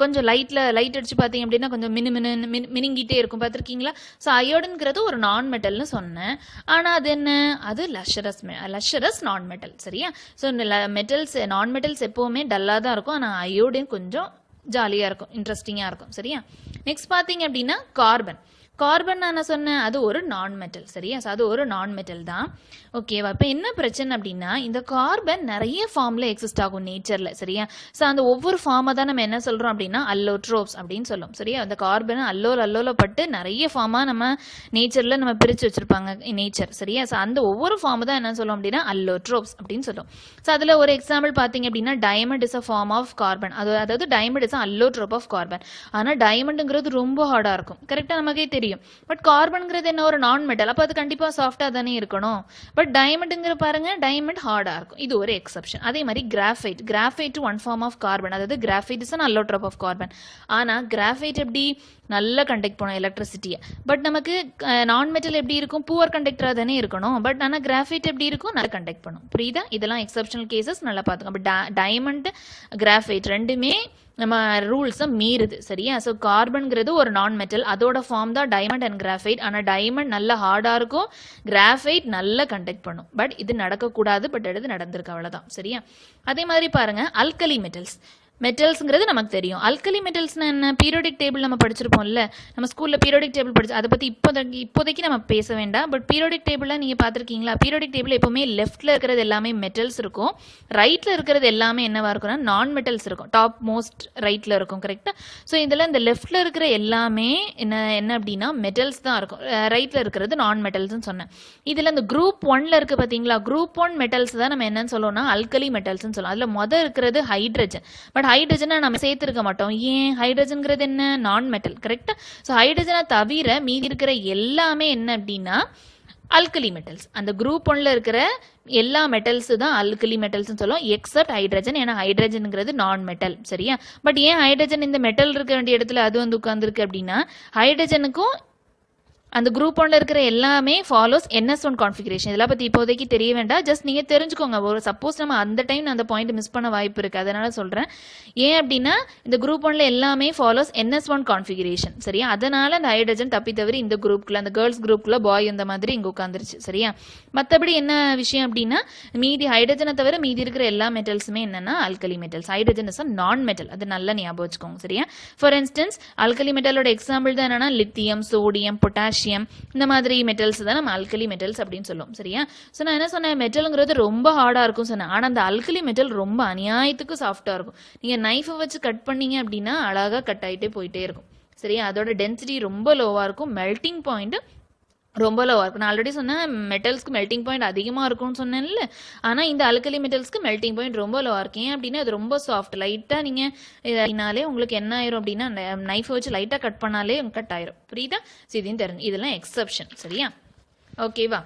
கொஞ்சம் லைட் அடிச்சு பார்த்தீங்க அப்படின்னா கொஞ்சம் மினுங்கிட்டே இருக்கும், பார்த்துருக்கீங்களா? ஸோ அயோடின்ங்கிறது ஒரு நான் மெட்டல்னு சொன்னேன். ஆனால் அது என்ன, அது லஷரஸ் நான் மெட்டல். சரியா? ஸோ மெட்டல்ஸ் நான் மெட்டல்ஸ் எப்போவுமே டல்லாக தான் இருக்கும். ஆனால் அயோடின் கொஞ்சம் ஜாலியாக இருக்கும், இன்ட்ரெஸ்டிங்காக இருக்கும். சரியா? நெக்ஸ்ட் பார்த்தீங்க அப்படின்னா கார்பன் நான் சொன்னேன், அது ஒரு நான் மெட்டல். சரியா? அது ஒரு நான் மெட்டல் தான். ஓகேவா? இப்போ என்ன பிரச்சனை அப்படின்னா இந்த கார்பன் நிறைய ஃபார்ம்ல எக்ஸிஸ்ட் ஆகும் நேச்சர்ல. சரியா? ஸோ அந்த ஒவ்வொரு ஃபார்மை தான் நம்ம என்ன சொல்றோம் அப்படின்னா அல்லோட்ரோப்ஸ் அப்படின்னு சொல்லுவோம். சரியா? அந்த கார்பன் அல்லோல பட்டு நிறைய ஃபார்மா நம்ம நேச்சர்ல நம்ம பிரிச்சு வச்சிருப்பாங்க நேச்சர். சரியா? ஸோ அந்த ஒவ்வொரு ஃபார்ம் தான் என்ன சொல்லுவோம் அப்படின்னா அல்லோட்ரோப்ஸ் அப்படின்னு சொல்லுவோம். ஸோ அதுல ஒரு எக்ஸாம்பிள் பார்த்தீங்க அப்படின்னா diamond is a form of carbon. அதாவது diamond is allotrope of carbon. ஆனால் டைமண்ட்ங்கிறது ரொம்ப ஹார்டா இருக்கும். கரெக்டா? நமக்கே தெரியும். பட் கார்பன்ங்கிறது என்ன, ஒரு நான் மெட்டல். அப்ப அது கண்டிப்பா சாஃப்டா தானே இருக்கணும். பட் டைமண்ட்ங்கிற பாருங்க, டைமண்ட் ஹார்டா இருக்கும். இது ஒரு எக்ஸெப்ஷன். அதே மாதிரி graphite one form of carbon. அதாவது graphite is an allotrope of carbon. ஆனா கிராஃபைட் எப்படி நல்லா கண்டக்ட் பண்ணும் எலக்ட்ரிசிட்டியை. பட் நமக்கு நான் மெட்டல் எப்படி இருக்கும், புவர் கண்டக்டரா தானே இருக்கணும். பட் ஆனா கிராஃபைட் எப்படி இருக்கும், நல்லா கண்டக்ட் பண்ணும். புரியுதா? இதெல்லாம் எக்ஸெப்ஷனல் கேசஸ், நல்லா பார்த்துக்கோங்க. பட் டைமண்ட் கிராஃபைட் ரெண்டுமே நம்ம ரூல்ஸை மீறுது. சரியா? ஸோ கார்பன்ங்கிறது ஒரு நான் மெட்டல், அதோட ஃபார்ம் தான் டைமண்ட் அண்ட் கிராஃபைட். ஆனால் டைமண்ட் நல்லா ஹார்டாக இருக்கும், கிராஃபைட் நல்லா கண்டக்ட் பண்ணும். பட் இது நடக்கக்கூடாது, பட் எடுத்து நடந்திருக்கு, அவ்வளோதான். சரியா? அதே மாதிரி பாருங்க அல்கலி மெட்டல்ஸ்ங்கிறது நமக்கு தெரியும். அல்கலி மெட்டல்ஸ்னா என்ன, பீரியோடிக் டேபிள் நம்ம படிச்சிருப்போம்ல, நம்ம ஸ்கூல்ல பீரியோடிக் டேபிள் படிச்சு, அதை பத்தி இப்போதைக்கு நம்ம பேச வேண்டாம். பட் பீரியோடிக் டேபிள்ல நீங்க பார்த்துருக்கீங்களா? பீரியோடிக் டேபிள் எப்பவுமே லெஃப்ட்ல இருக்கிறது எல்லாமே மெட்டல்ஸ் இருக்கும், ரைட்ல இருக்கிறது எல்லாமே என்னவா இருக்கும்னா நான் மெட்டல்ஸ் இருக்கும். டாப் மோஸ்ட் ரைட்ல இருக்கும். கரெக்டா? ஸோ இதுல இந்த லெஃப்ட்ல இருக்கிற எல்லாமே என்ன அப்படின்னா மெட்டல்ஸ் தான் இருக்கும், ரைட்ல இருக்கிறது நான் மெட்டல்ஸ்னு சொன்னேன். இதுல இந்த குரூப் 1ல இருக்கு பாத்தீங்களா, குரூப் 1 மெட்டல்ஸ் தான் நம்ம என்னன்னு சொல்லுவோம்னா அல்கலி மெட்டல்ஸ்னு சொல்லுவோம். அதுல மொதல் இருக்கிறது ஹைட்ரஜன். பட் ஹைட்ரஜனை நம்ம சேர்த்திருக்க மாட்டோம். ஏன்? ஹைட்ரஜன்ங்கிறது என்ன, நான் மெட்டல். கரெக்டா? ஸோ ஹைட்ரஜனை தவிர மீதி இருக்கிற எல்லாமே என்ன அப்படின்னா அல்கலி மெட்டல்ஸ். அந்த குரூப் 1ல இருக்கிற எல்லா மெட்டல்ஸ் தான் அல்கலி மெட்டல்ஸ் சொல்லுவோம், எக்ஸப்ட் ஹைட்ரஜன். ஏன்னா ஹைட்ரஜன்ங்கிறது நான் மெட்டல். சரியா? பட் ஏன் ஹைட்ரஜன் இந்த மெட்டல் இருக்க வேண்டிய இடத்துல அது வந்து உட்கார்ந்துருக்கு அப்படின்னா ஹைட்ரஜனுக்கும் அந்த குரூப் 1ல இருக்கிற எல்லாமே ஃபாலோஸ் NS1 கான்ஃபிகரேஷன். இதெல்லாம் பத்தி இப்போதைக்கு தெரிய வேண்டாம், ஜஸ்ட் நீங்க தெரிஞ்சுக்கோங்க. ஒரு சப்போஸ் நம்ம அந்த டைம் அந்த பாயிண்ட் மிஸ் பண்ண வாய்ப்பு இருக்கு, அதனால சொல்றேன். ஏன் அப்படின்னா இந்த குரூப் 1ல எல்லாமே ஃபாலோஸ் NS1 கான்ஃபிகரேஷன். சரியா? அதனால அந்த ஹைட்ரஜன் தப்பி தவிர இந்த குரூப்ல, அந்த கேர்ள்ஸ் குரூப்ல பாய் இந்த மாதிரி இங்க உட்காந்துருச்சு. சரியா? மற்றபடி என்ன விஷயம் அப்படின்னா மீதி ஹைட்ரஜனை தவிர மீதி இருக்கிற எல்லா மெட்டல்ஸுமே என்னன்னா alkali metals. Hydrogen is a நான் மெட்டல், அது நல்லா ஞாபகம் வச்சுக்கோங்க. சரியா? ஃபார் இன்ஸ்டன்ஸ் அல்கலி மெட்டலோட எக்ஸாம்பிள் தான் என்னன்னா லித்தியம், சோடியம், பொட்டாசியம், இந்த மாதிரி மெட்டல்ஸ் தான் நம்ம அல்கலி மெட்டல்ஸ் அப்படின்னு சொல்லுவோம். சரியா? ஸோ நான் என்ன சொன்னேன், மெட்டல்ங்கிறது ரொம்ப ஹார்டா இருக்கும் சொன்னேன். ஆனால் அந்த அல்கலி மெட்டல் ரொம்ப அநியாயத்துக்கு சாஃப்டா இருக்கும். நீங்க நைஃபை வச்சு கட் பண்ணீங்க அப்படின்னா அழகா கட் ஆகிட்டே போயிட்டே இருக்கும். சரியா? அதோட டென்சிட்டி ரொம்ப லோவா இருக்கும், மெல்டிங் பாயிண்ட் ரொம்ப லோவா இருக்கும். நான் ஆல்ரெடி சொன்னேன் மெட்டல்ஸ்க்கு மெல்டிங் பாயிண்ட் அதிகமாக இருக்கும்னு சொன்னேன்ல. ஆனால் இந்த அல்கலி மெட்டல்ஸ்க்கு மெல்டிங் பாயிண்ட் ரொம்ப லோவா இருக்கு. ஏன் அப்படின்னா அது ரொம்ப சாஃப்ட். லைட்டாக நீங்கள் அப்படின்னாலே உங்களுக்கு என்ன ஆயிரும் அப்படின்னா நைஃபை வச்சு லைட்டாக கட் பண்ணாலே கட் ஆயிரும். புரியுதா? இதையும் தெரிஞ்சு, இதெல்லாம் எக்ஸப்ஷன். சரியா? ஓகேவா?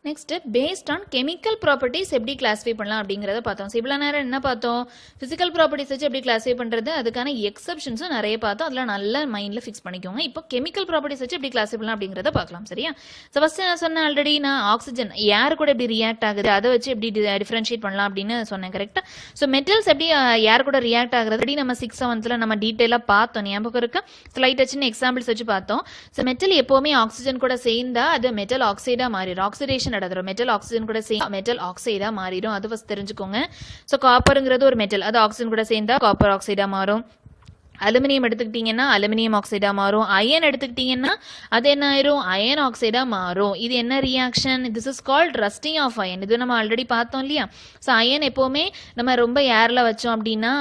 Next based on chemical properties எப்படி கிளாஸிஃபை பண்ணலாம் அப்படிங்கிறத பார்த்தோம். இவ்வளோ நேரம் என்ன பார்த்தோம், ஃபிசிக்கல் ப்ராப்பர்ட்டிஸ் வச்சு எப்படி கிளாஸிஃபை பண்ணுறது, அதுக்கான எக்ஸப்ஷன்ஸும் நிறைய பார்த்தோம். அதெல்லாம் நல்லா மைண்டில் ஃபிக்ஸ் பண்ணிக்கோங்க. இப்போ கெமிக்கல் ப்ராப்பர்ட்டிஸ் வச்சு எப்படி கிளாஸிஃபை பண்ணலாம் அப்படிங்கிறத பார்க்கலாம். சரியா? ஸோ ஃபர்ஸ்ட் நான் சொன்னேன் ஆல்ரெடி, நான் ஆக்சிஜன் ஏர் கூட எப்படி ரியாக்ட் ஆகுது அதை வச்சு எப்படி டிஃபரன்ஷியேட் பண்ணலாம் அப்படின்னு சொன்னேன். கரெக்டாக? ஸோ மெட்டல்ஸ் எப்படி ஏர் கூட ரியாக்ட் ஆகுறது அப்படி நம்ம 6th 7th நம்ம டீட்டெயிலாக பார்த்தோம். ஞாபகம் இருக்கா? ஸ்லைட் வச்சுன்னு எக்ஸாம்பிள்ஸ் வச்சு பார்த்தோம். ஸோ மெட்டல் எப்போவுமே ஆக்சிஜன் கூட சேர்ந்தா அது மெட்டல் ஆக்சைடாக மாறிடும். ஆக்சிடேஷன் நடந்துரும். மெட்டல் ஆக்சிஜன் கூட சேர்ந்து மெட்டல் ஆக்சைடா மாறிடும். அது ஃபர்ஸ்ட் தெரிஞ்சுக்கோங்க. ஸோ காப்பருங்கிறது ஒரு மெட்டல், அது ஆக்சிஜன் கூட சேர்ந்தா காப்பர் ஆக்சைடா மாறும். அலுமினியம் எடுத்துக்கிட்டீங்கன்னா அலுமினியம் ஆக்சைடா மாறும். அயன் எடுத்துக்கிட்டீங்கன்னா அது என்ன ஆயிரும், அயன் ஆக்சைடா மாறும். இது என்ன reaction, this is called rusting of iron. இது நம்ம ஆல்ரெடி பார்த்தோம் இல்லையா. ஸோ அயன் எப்போவுமே நம்ம ரொம்ப ஏர்ல வச்சோம் அப்படின்னா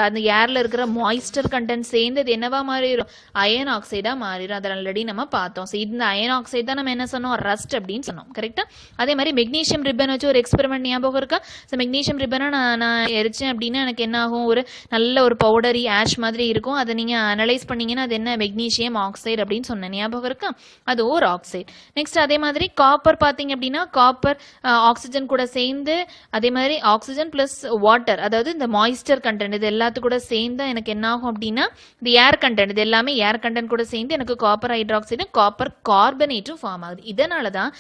அந்த ஏர்ல இருக்கிற மாய்ஸ்டர் கண்டென்ட் சேர்ந்து அது என்னவா மாறிடும், அயன் ஆக்சைடா மாறிடும். அதை ஆல்ரெடி நம்ம பார்த்தோம். ஸோ இந்த அயன் ஆக்சைடு தான் நம்ம என்ன சொன்னோம், ரஸ்ட் அப்படின்னு சொன்னோம். கரெக்டா. அதே மாதிரி மெக்னீஷியம் ரிப்பன் வச்சு ஒரு எக்ஸ்பெரிமெண்ட் ஞாபகம் இருக்கா. ஸோ மெக்னீஷியம் ரிப்பனை நான் எரிச்சேன் அப்படின்னா எனக்கு என்ன ஆகும், ஒரு நல்ல ஒரு பவுடரி ஆஷ் மாதிரி இருக்கும். அதை நீங்க அனலைஸ் பண்ணீங்கன்னா அது என்ன, மெக்னீசியம் ஆக்சைடு அப்படின்னு சொன்ன ஞாபகம் இருக்கா. அது ஒரு ஆக்சைடு. நெக்ஸ்ட் அதே மாதிரி காப்பர் பாத்தீங்க அப்படின்னா காப்பர் ஆக்சிஜன் கூட சேர்ந்து, அதே மாதிரி ஆக்சிஜன் பிளஸ் வாட்டர், அதாவது இந்த மாய்ஸ்டர் கண்டென்ட் இது எல்லாத்து கூட சேர்ந்து எனக்கு என்ன ஆகும் அப்படின்னா இந்த ஏர் கண்டென்ட், இது எல்லாமே ஏர் கண்டென்ட் கூட சேர்ந்து எனக்கு காப்பர் ஹைட்ராக்சைடு காப்பர் கார்பனேட்டும் ஃபார்ம் ஆகுது. இதனாலதான்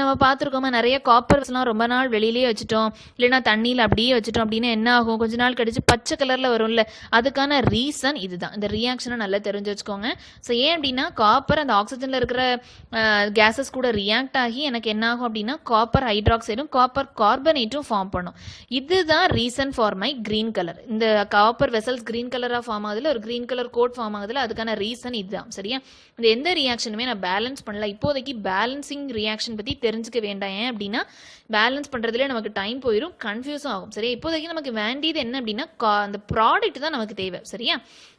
நம்ம பார்த்துருக்கோமா, நிறைய காப்பர்ஸ்லாம் ரொம்ப நாள் வெளியிலேயே வச்சுட்டோம் இல்லைன்னா தண்ணியில் அப்படியே வச்சுட்டோம் அப்படின்னா என்ன ஆகும், கொஞ்ச நாள் கழிச்சு பச்சை கலர்ல வரும்ல. அதுக்கான ரீசன் இதுதான். இந்த ரியாக்ஷனை நல்லா தெரிஞ்சு வச்சுக்கோங்க. ஸோ ஏன் அப்படின்னா காப்பர் அந்த ஆக்சிஜன்ல இருக்கிற கேசஸ் கூட ரியாக்ட் ஆகி எனக்கு என்ன ஆகும் அப்படின்னா காப்பர் ஹைட்ராக்சைடும் காப்பர் கார்பனேட்டும் ஃபார்ம் பண்ணும். இதுதான் reason for my green colour. இந்த காப்பர் வெசல்ஸ் கிரீன் கலரா ஃபார்ம் ஆகுதுல, ஒரு கிரீன் கலர் கோட் ஃபார்ம் ஆகுதுல, அதுக்கான ரீசன் இதுதான். சரியா. இந்த எந்த ரியாக்ஷனுமே நான் பேலன்ஸ் பண்ணல. இப்போதைக்கு பேலன்சிங் ரியாக்ஷன் பத்தி தெரிஞ்சுக்க வேண்டாம். ஏன் அப்படின்னா பேலன்ஸ் பண்றதுல நமக்கு டைம் போயிடும், கன்ஃபியூஸும் ஆகும். சரியா. இப்போதைக்கு நமக்கு வேண்டியது என்ன அப்படின்னா அந்த ப்ராடக்ட் தான் நமக்கு தேவை. சரியா.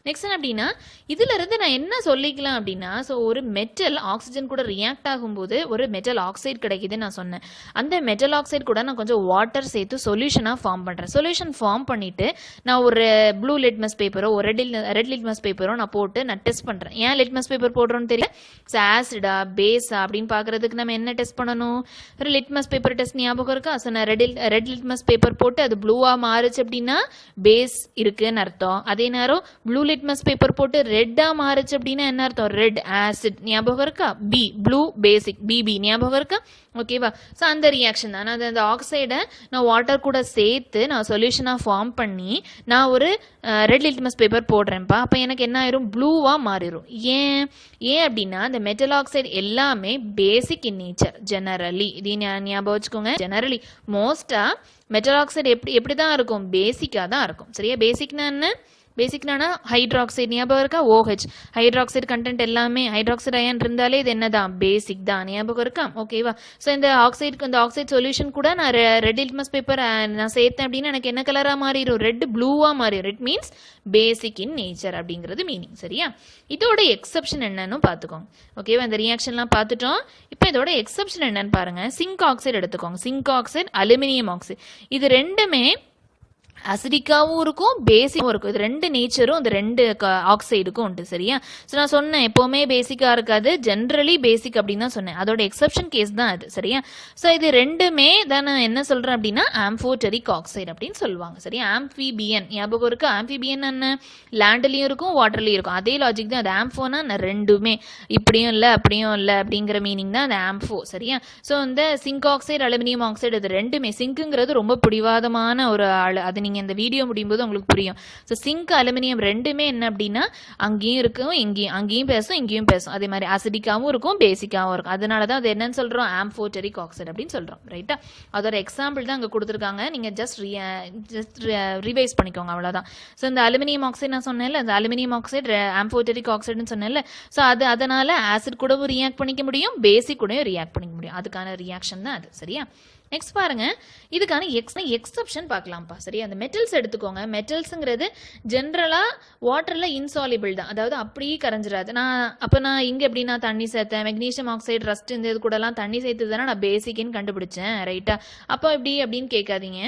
நெக்ஸ்ட் அப்படின்னா இதுல இருந்து நான் என்ன சொல்லிக்கலாம் அப்படின்னா, ஸோ ஒரு மெட்டல் ஆக்சிஜன் கூட ரியாக்ட் ஆகும்போது ஒரு மெட்டல் ஆக்சைடு கிடைக்குதுன்னு நான் சொன்னேன். அந்த மெட்டல் ஆக்சைடு கூட நான் கொஞ்சம் வாட்டர் சேர்த்து சொல்யூஷனாக ஃபார்ம் பண்ணுறேன். சொல்யூஷன் ஃபார்ம் பண்ணிட்டு நான் ஒரு ப்ளூ லிட்மஸ் பேப்பரோ ஒரு ரெட் லிட்மஸ் பேப்பரோ நான் போட்டு நான் டெஸ்ட் பண்ணுறேன். ஏன் லிட்மஸ் பேப்பர் போடுறோன்னு தெரியல, ஆசிடா பேஸா அப்படின்னு பார்க்கறதுக்கு நம்ம என்ன டெஸ்ட் பண்ணணும், ஒரு லிட்மஸ் பேப்பர் டெஸ்ட் ஞாபகம் இருக்கா. ஸோ நான் ரெட் லிட்மஸ் பேப்பர் போட்டு அது ப்ளூவாக மாறுச்சு அப்படின்னா பேஸ் இருக்குன்னு அர்த்தம். அதே நேரம் ப்ளூ லிட்மஸ் பேப்பர் போட்டு ரெட்டா மாறுச்சு அப்படின்னா என்ன அர்த்தம், ரெட் ஆசிட் ஞாபகம் இருக்கா. பி ப்ளூ பேசிக் பிபி ஞாபகம் இருக்கா. ஓகேவா. ஸோ அந்த ரியாக்ஷன் தான். நான் அந்த ஆக்சைடை நான் வாட்டர் கூட சேர்த்து நான் சொல்யூஷனாக ஃபார்ம் பண்ணி நான் ஒரு ரெட் லிட்மஸ் பேப்பர் போடுறேன்ப்பா. அப்போ எனக்கு என்ன ஆயிரும், ப்ளூவாக மாறிடும். ஏன் அப்படின்னா இந்த மெட்டல் ஆக்சைடு எல்லாமே பேசிக் இன் நேச்சர் ஜெனரலி. இது ஞாபகம் வச்சுக்கோங்க. ஜெனரலி மோஸ்டா மெட்டல் ஆக்சைடு எப்படி தான் இருக்கும், பேசிக்காக தான் இருக்கும். சரியா. பேசிக்னா என்ன, பேசிக்னா ஹைட்ராக்சைடு ஞாபகம் இருக்கா. OH ஹைட்ராக்சைடு கண்டென்ட் எல்லாமே ஹைட்ராக்சைடு அயன் இருந்தாலே இது என்னதான், பேசிக் தான். ஞாபகம் இருக்கா. ஓகேவா. ஸோ இந்த ஆக்சைடு சொல்யூஷன் கூட நான் ரெட் லிட்மஸ் பேப்பர் நான் சேர்த்தேன் அப்படின்னா எனக்கு என்ன கலரா மாறிடும், ரெட் ப்ளூவா மாறிடும். Red means basic in nature அப்படிங்கிறது மீனிங். சரியா. இதோட எக்ஸப்ஷன் என்னன்னு பார்த்துக்கோங்க. ஓகேவா. இந்த ரியாக்ஷன்லாம் பார்த்துட்டோம். இப்போ இதோட எக்ஸப்ஷன் என்னன்னு பாருங்க. சிங்க் ஆக்சைடு எடுத்துக்கோங்க. சிங்க் ஆக்சைடு அலுமினியம் ஆக்சைடு இது ரெண்டுமே அசிடிக்காவும் இருக்கும் பேசிக்காவும் இருக்கும். இது ரெண்டு நேச்சரும் இந்த ரெண்டு ஆக்சைடுக்கும் உண்டு. சரியா. ஸோ நான் சொன்னேன் எப்பவுமே பேசிக்கா இருக்காது, ஜென்ரலி பேசிக் அப்படின்னு தான் சொன்னேன். அதோட எக்ஸப்ஷன் கேஸ் தான் அது. சரியா. ஸோ இது ரெண்டுமே தான் நான் என்ன சொல்றேன் அப்படின்னா ஆம்ஃபோடெரிக் ஆக்சைடு அப்படின்னு சொல்லுவாங்க. சரியா. ஆம்ஃபிபியன் ஞாபகம் இருக்கு. ஆம்ஃபிபியன் என்ன, லேண்ட்லயும் இருக்கும் வாட்டர்லயும் இருக்கும். அதே லாஜிக் தான். அது ஆம்ஃபோனா ரெண்டுமே இப்படியும் இல்லை அப்படியும் இல்லை அப்படிங்கிற மீனிங் தான் அந்த ஆம்ஃபோ. சரியா. ஸோ இந்த சிங்க் ஆக்சைடு அலுமினியம் ஆக்சைடு இது ரெண்டுமே, சிங்க்குங்கிறது ரொம்ப பிடிவாதமான ஒரு ஆள், அது நீங்க இந்த வீடியோ முடியும் போது உங்களுக்கு புரியும். ஸோ சிங்க் அலுமினியம் ரெண்டுமே என்ன அப்படின்னா அங்கேயும் இருக்கும் அங்கேயும் பேசும் இங்கேயும் பேசும். அதே மாதிரி அசிடிக்காவும் இருக்கும் பேசிக்காவும் இருக்கும். அதனாலதான் அது என்னன்னு சொல்றோம், ஆம்ஃபோடெரிக் ஆக்சைடு அப்படின்னு சொல்றோம். ரைட்டா. அதோட எக்ஸாம்பிள் தான் அங்க கொடுத்துருக்காங்க. நீங்க ஜஸ்ட் ரிவைஸ் பண்ணிக்கோங்க, அவ்வளவுதான். ஸோ இந்த அலுமினியம் ஆக்சைடு நான் சொன்னேன்ல, அந்த அலுமினியம் ஆக்சைடு ஆம்ஃபோடெரிக் ஆக்சைடுன்னு சொன்னேன்ல. ஸோ அதனால ஆசிட் கூடவும் ரியாக்ட் பண்ணிக்க முடியும், பேசிக் கூடயும் ரியாக்ட் பண்ணிக்க முடியும். அதுக்கான ரியாக்ஷன் தான் அது. சரியா. நெக்ஸ்ட் பாருங்க, இதுக்கான எக்ஸப்ஷன் பார்க்கலாம்ப்பா. சரி. அந்த மெட்டல்ஸ் எடுத்துக்கோங்க. மெட்டல்ஸுங்கிறது ஜென்ரலா வாட்டர்ல இன்சாலிபிள் தான், அதாவது அப்படியே கரைஞ்சிடாது. நான் இங்க எப்படி நான் தண்ணி சேர்த்தேன், மெக்னீசியம் ஆக்சைடு ரஸ்ட் இந்த இது கூட எல்லாம் தண்ணி சேர்த்து தானே நான் பேசிக்னு கண்டுபிடிச்சேன். ரைட்டா. அப்போ எப்படி அப்படின்னு கேட்காதீங்க.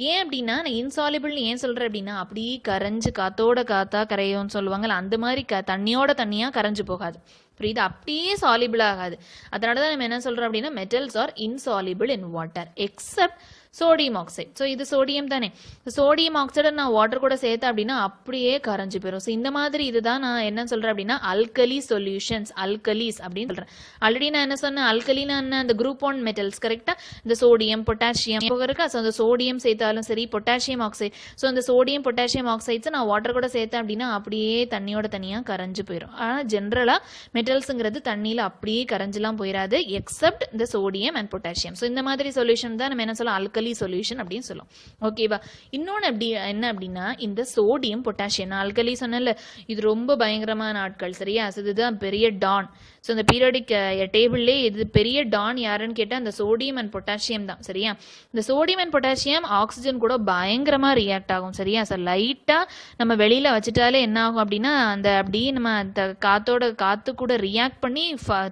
ஏன் அப்படின்னா நான் இன்சாலிபிள் ஏன் சொல்றேன் அப்படின்னா அப்படியே கரைஞ்சு காத்தோட காத்தா கரையும்னு சொல்லுவாங்கல்ல, அந்த மாதிரி தண்ணியோட தண்ணியா கரைஞ்சு போகாது. புரியுது. அப்படியே சாலிபிள் ஆகாது. அதனாலதான் நம்ம என்ன சொல்றோம் அப்படின்னா metals are insoluble in water accept sodium oxide. So இது சோடியம் தானே. சோடியம் ஆக்சைடை நான் வாட்டர் கூட சேர்த்தேன் அப்படின்னா அப்படியே கரைஞ்சு போயிடும். ஸோ இந்த மாதிரி இதுதான் நான் என்ன சொல்றேன் அப்படின்னா அல்கலி சொல்யூஷன்ஸ், அல்கலிஸ் அப்படின்னு சொல்றேன். ஆல்ரெடி நான் என்ன சொன்னேன், அல்கலினா என்ன, அந்த குரூப் ஒன் மெட்டல்ஸ். கரெக்டா. இந்த சோடியம் பொட்டாசியம் இருக்கா. ஸோ அந்த சோடியம் சேர்த்தாலும் சரி, பொட்டாசியம் ஆக்சைடு. ஸோ அந்த சோடியம் பொட்டாசியம் ஆக்சைட்ஸ் நான் வாட்டர் கூட சேர்த்தேன் அப்படின்னா அப்படியே தண்ணியோட தனியா கரைஞ்சு போயிடும். ஆனால் ஜென்ரலா மெட்டல்ஸுங்கிறது தண்ணியில அப்படியே கரைஞ்செல்லாம் போயிடாது எக்ஸப்ட் இந்த சோடியம் அண்ட் பொட்டாசியம். ஸோ இந்த மாதிரி சொல்யூஷன் தான் நம்ம என்ன சொல்லலாம் அல்கலி ஆல்கலி சொல்யூஷன் அப்படின்னு சொல்லுவோம். ஓகேவா? இன்னொன்று என்ன அப்படின்னா இந்த சோடியம் பொட்டாசியம், நான் ஆல்கலி சொன்னல, இது ரொம்ப பயங்கரமான ஆட்கள். சரியா? இதுதான் பெரிய டான். ஸோ இந்த பீரியாடிக் டேபிள்லே இது பெரிய டான் யாருன்னு கேட்டால் அந்த சோடியம் அண்ட் பொட்டாசியம் தான். சரியா? இந்த சோடியம் அண்ட் பொட்டாசியம் ஆக்சிஜன் கூட பயங்கரமா ரியாக்ட் ஆகும். சரியா? ஸோ லைட்டா நம்ம வெளியில வச்சுட்டாலே என்ன ஆகும் அப்படின்னா அந்த அப்படியே நம்ம அந்த காத்து கூட ரியாக்ட் பண்ணி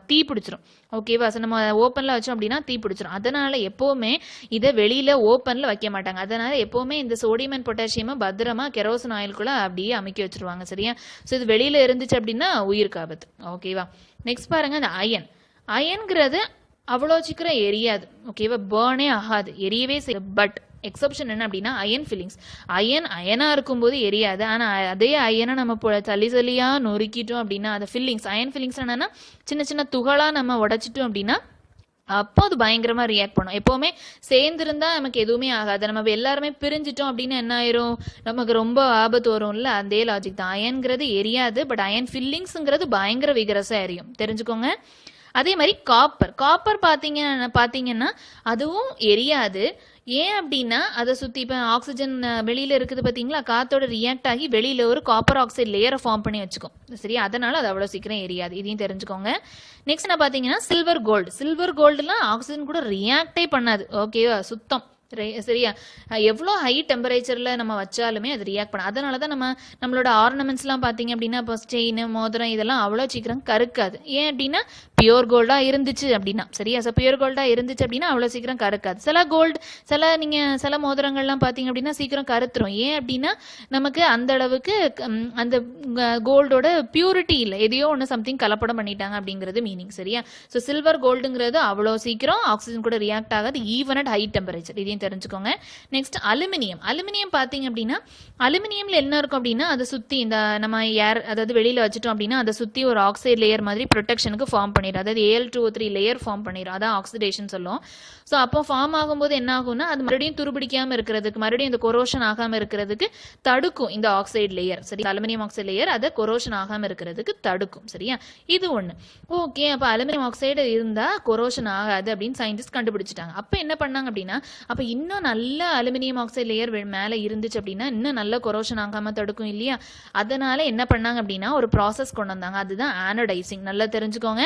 தீ பிடிச்சிரும். ஓகேவா? ஸோ நம்ம ஓப்பன்ல வச்சோம் அப்படின்னா தீ பிடிச்சிரும். அதனால எப்பவுமே இதை வெளியில ஓப்பன்ல வைக்க மாட்டாங்க. அதனால எப்பவுமே இந்த சோடியம் அண்ட் பொட்டாசியமா பத்திரமா கெரோசின் ஆயிலுக்குள்ள அப்படியே அமைக்க வச்சிருவாங்க. சரியா? ஸோ இது வெளியில இருந்துச்சு அப்படின்னா உயிருக்கு ஆபத்து. ஓகேவா? நெக்ஸ்ட் பாருங்க, இந்த அயன்ங்கிறது அவ்வளோ சீக்கிரம் எரியாது. ஓகேவா? பேர்னே ஆகாது, எரியவே செய்யும். பட் எக்ஸப்ஷன் என்ன அப்படின்னா அயன் ஃபில்லிங்ஸ். அயனா இருக்கும்போது எரியாது. ஆனா அதே அயனை நம்ம தள்ளியா நொறுக்கிட்டோம் அப்படின்னா அது ஃபில்லிங்ஸ். அயன் ஃபில்லிங்ஸ் என்னன்னா சின்ன சின்ன துகளா நம்ம உடைச்சிட்டோம் அப்படின்னா அப்போ அது பயங்கரமா ரியாக்ட் பண்ணும். எப்பவுமே சேர்ந்திருந்தா நமக்கு எதுவுமே ஆகாது. நம்ம எல்லாருமே பிரிஞ்சிட்டோம் அப்படின்னா என்ன ஆயிரும், நமக்கு ரொம்ப ஆபத்து வரும்ல. அதே லாஜிக் தான். அயன்கிறது எரியாது, பட் அயன் ஃபில்லிங்ஸ்ங்கிறது பயங்கர விகரஸா எரியும். தெரிஞ்சுக்கோங்க. அதே மாதிரி காப்பர் பாத்தீங்கன்னா அதுவும் எரியாது. ஏன் அப்படின்னா அதை சுத்தி இப்ப ஆக்சிஜன் வெளியில இருக்குது பாத்தீங்களா, காத்தோட ரியாக்ட் ஆகி வெளியில ஒரு காப்பர் ஆக்சைடு லேயரை ஃபார்ம் பண்ணி வச்சுக்கும். சரியா? அதனால அது அவ்வளவு சீக்கிரம் எரியாது. இதையும் தெரிஞ்சுக்கோங்க. நெக்ஸ்ட் என்ன பாத்தீங்கன்னா சில்வர் கோல்டுலாம் ஆக்சிஜன் கூட ரியாக்டே பண்ணாது. ஓகேவா? சுத்தம். சரியா? எவ்வளோ ஹை டெம்பரேச்சர்ல நம்ம வச்சாலுமே அது ரியாக்ட் பண்ண. அதனாலதான் நம்மளோட ஆர்னமெண்ட்ஸ் எல்லாம் பாத்தீங்க அப்படின்னா இப்போ செயின், மோதிரம் இதெல்லாம் அவ்வளோ சீக்கிரம் கருக்காது. ஏன் அப்படின்னா பியூர் கோல்டா இருந்துச்சு அப்படின்னா. சரியா? ஸோ பியூர் கோல்டா இருந்துச்சு அப்படின்னா அவ்வளோ சீக்கிரம் கருக்காது. சில மோதிரங்கள்லாம் பாத்தீங்க அப்படின்னா சீக்கிரம் கருத்துரும். ஏன் அப்படின்னா நமக்கு அந்த அளவுக்கு அந்த கோல்டோட பியூரிட்டி இல்லை, எதையோ ஒன்று சம்திங் கலப்படம் பண்ணிட்டாங்க அப்படிங்கிறது மீனிங். சரியா? ஸோ சில்வர் கோல்டுங்கிறது அவ்வளோ சீக்கிரம் ஆக்சிஜன் கூட ரியாக்ட் ஆகாது, ஈவன் அட் ஹை டெம்பரேச்சர். இதையும் தெரிஞ்சுக்கோங்க. நெக்ஸ்ட் அலுமினியம் பாத்தீங்க அப்படின்னா அலுமினியம்ல என்ன இருக்கும் அப்படின்னா அதை சுத்தி இந்த நம்ம ஏர் அதாவது வெளியில வச்சுட்டோம் அப்படின்னா அதை சுத்தி ஒரு ஆக்சைடு லேயர் மாதிரி ப்ரொடெக்ஷனுக்கு ஃபார்ம் பண்ணிடும். அதாவது Al2O3 லேயர் ஃபார்ம் பண்ணிடும். அதான் ஆக்சிடேஷன் சொல்லுவோம். ஸோ அப்போ ஃபார்ம் ஆகும்போது என்ன ஆகும்னா அது மறுபடியும் துருபிடிக்காம இருக்கிறதுக்கு, மறுபடியும் இந்த கொரோஷன் ஆகாம இருக்கிறதுக்கு தடுக்கும் இந்த ஆக்சைடு லேயர். சரி? அலுமினியம் ஆக்சைடு லேயர் அதை கொரோஷன் ஆகாம இருக்கிறதுக்கு தடுக்கும். சரியா? இது ஒண்ணு. ஓகே, அப்ப அலுமினியம் ஆக்சைடு இருந்தா கொரோஷன் ஆகாது அப்படின்னு சயின்டிஸ்ட் கண்டுபிடிச்சிட்டாங்க. அப்ப என்ன பண்ணாங்க அப்படின்னா அப்ப இன்னும் நல்ல அலுமினியம் ஆக்சைடு லேயர் மேல இருந்துச்சு அப்படின்னா இன்னும் நல்ல கொரோஷன் ஆகாம தடுக்கும் இல்லையா? அதனால என்ன பண்ணாங்க அப்படின்னா ஒரு ப்ராசஸ் கொண்டு வந்தாங்க. அதுதான் ஆனோடைசிங். நல்லா தெரிஞ்சுக்கோங்க.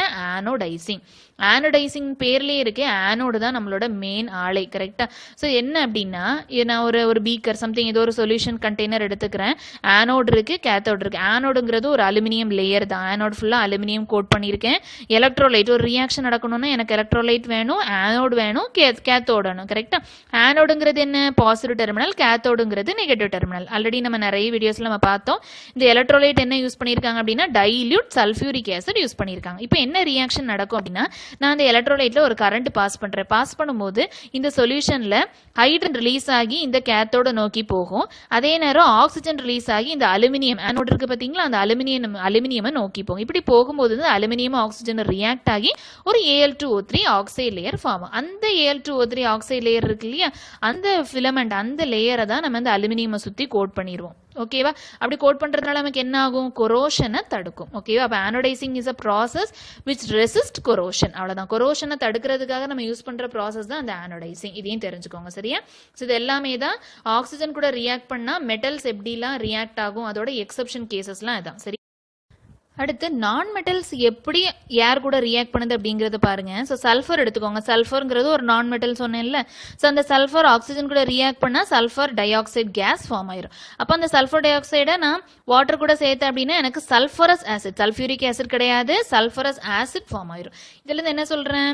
ஆனோடைசிங் பேர்லயே இருக்கு. ஆனோடு தான் நம்மளோட மெயின் ஆலை. கரெக்டா? ஸோ என்ன அப்படின்னா நான் ஒரு பீக்கர் சம்திங் ஏதோ ஒரு சொல்யூஷன் கண்டெய்னர் எடுத்துக்கிறேன். ஆனோடு இருக்கு, கேத்தோடு இருக்கு. ஆனோடுங்கிறது ஒரு அலுமினியம் லேயர் தான். ஆனோடு ஃபுல்லா அலுமினியம் கோட் பண்ணியிருக்கேன். எலக்ட்ரோலைட் ஒரு ரியாக்ஷன் நடக்கணும்னா எனக்கு எலக்ட்ரோலைட் வேணும், ஆனோடு வேணும், கேத்தோடு வேணும். கரெக்டா? ஆனோடுங்கிறது என்ன? Positive terminal. கேத்தோடுங்கிறது நெகட்டிவ் டெர்மினல். ஆல்ரெடி நம்ம நிறைய வீடியோஸ்ல நம்ம பார்த்தோம். இந்த எலக்ட்ரோலைட் என்ன யூஸ் பண்ணியிருக்காங்க அப்படின்னா டைல்யூட் சல்ஃபியூரிக் ஆசிட் யூஸ் பண்ணியிருக்காங்க. இப்போ என்ன ரியாக்ஷன் நடக்கும் அப்படின்னா நான் அந்த எலக்ட்ரோலைட்ல ஒரு கரண்ட் பாஸ் பண்ணும்போது இந்த சொல்யூஷன்ல ஹைட்ரஜன் ரிலீஸ் ஆகி இந்த கேத்தோட நோக்கி போகும். அதே நேரம் ஆக்சிஜன் ரிலீஸ் ஆகி இந்த அலுமினியம் ஆனோடு இருக்கு பாத்தீங்களா, அந்த அலுமினியம் நோக்கி போகும். இப்படி போகும்போது அலுமினியம் ஆக்சிஜன் ரியாக்ட் ஆகி ஒரு Al2O3 ஆக்சைடு லேயர் ஃபார்ம். அந்த Al2O3 ஆக்சைடு லேயர் இருக்கு இல்லையா, அந்த ஃபிலமெண்ட் அந்த லேயரை தான் நம்ம இந்த அலுமினியம் சுத்தி கோட் பண்ணிடுவோம். ஓகேவா? அப்படி கோட் பண்றதுனால நமக்கு என்ன ஆகும்? கொரோஷனை தடுக்கும். ஓகேவா? அப்ப ஆனோடைசிங் is a process which resist corrosion. அவ்வளவுதான். கொரோஷனை தடுக்கிறதுக்காக நம்ம யூஸ் பண்ற ப்ராசஸ் தான் அந்த ஆனோடைசிங். இதையும் தெரிஞ்சுக்கோங்க. சரியா? இது எல்லாமே தான் ஆக்சிஜன் கூட ரியாக்ட் பண்ணா மெட்டல்ஸ் எப்படிலாம் ரியாக்ட் ஆகும், அதோட எக்ஸெப்ஷன் கேசஸ்லாம் இதான். சரி? அடுத்து நான் மெட்டல்ஸ் எப்படி ஏர் கூட ரியாக்ட் பண்ணுது அப்படிங்கறத பாருங்க. ஸோ சல்ஃபர் எடுத்துக்கோங்க. சல்ஃபர்ங்கிறது ஒரு நான் மெட்டல் சொன்னேன்ல. ஸோ அந்த சல்ஃபர் ஆக்சிஜன் கூட ரியாக்ட் பண்ணா sulphur dioxide gas form ஆயிரும். அப்போ அந்த சல்ஃபர் டை ஆக்சைடை நான் வாட்டர் கூட சேர்த்தேன் அப்படின்னா எனக்கு சல்ஃபரஸ் ஆசிட், சல்ஃபியூரிக் ஆசிட் கிடையாது, சல்ஃபரஸ் ஆசிட் ஃபார்ம் ஆயிரும். இதுல இருந்து என்ன சொல்றேன்?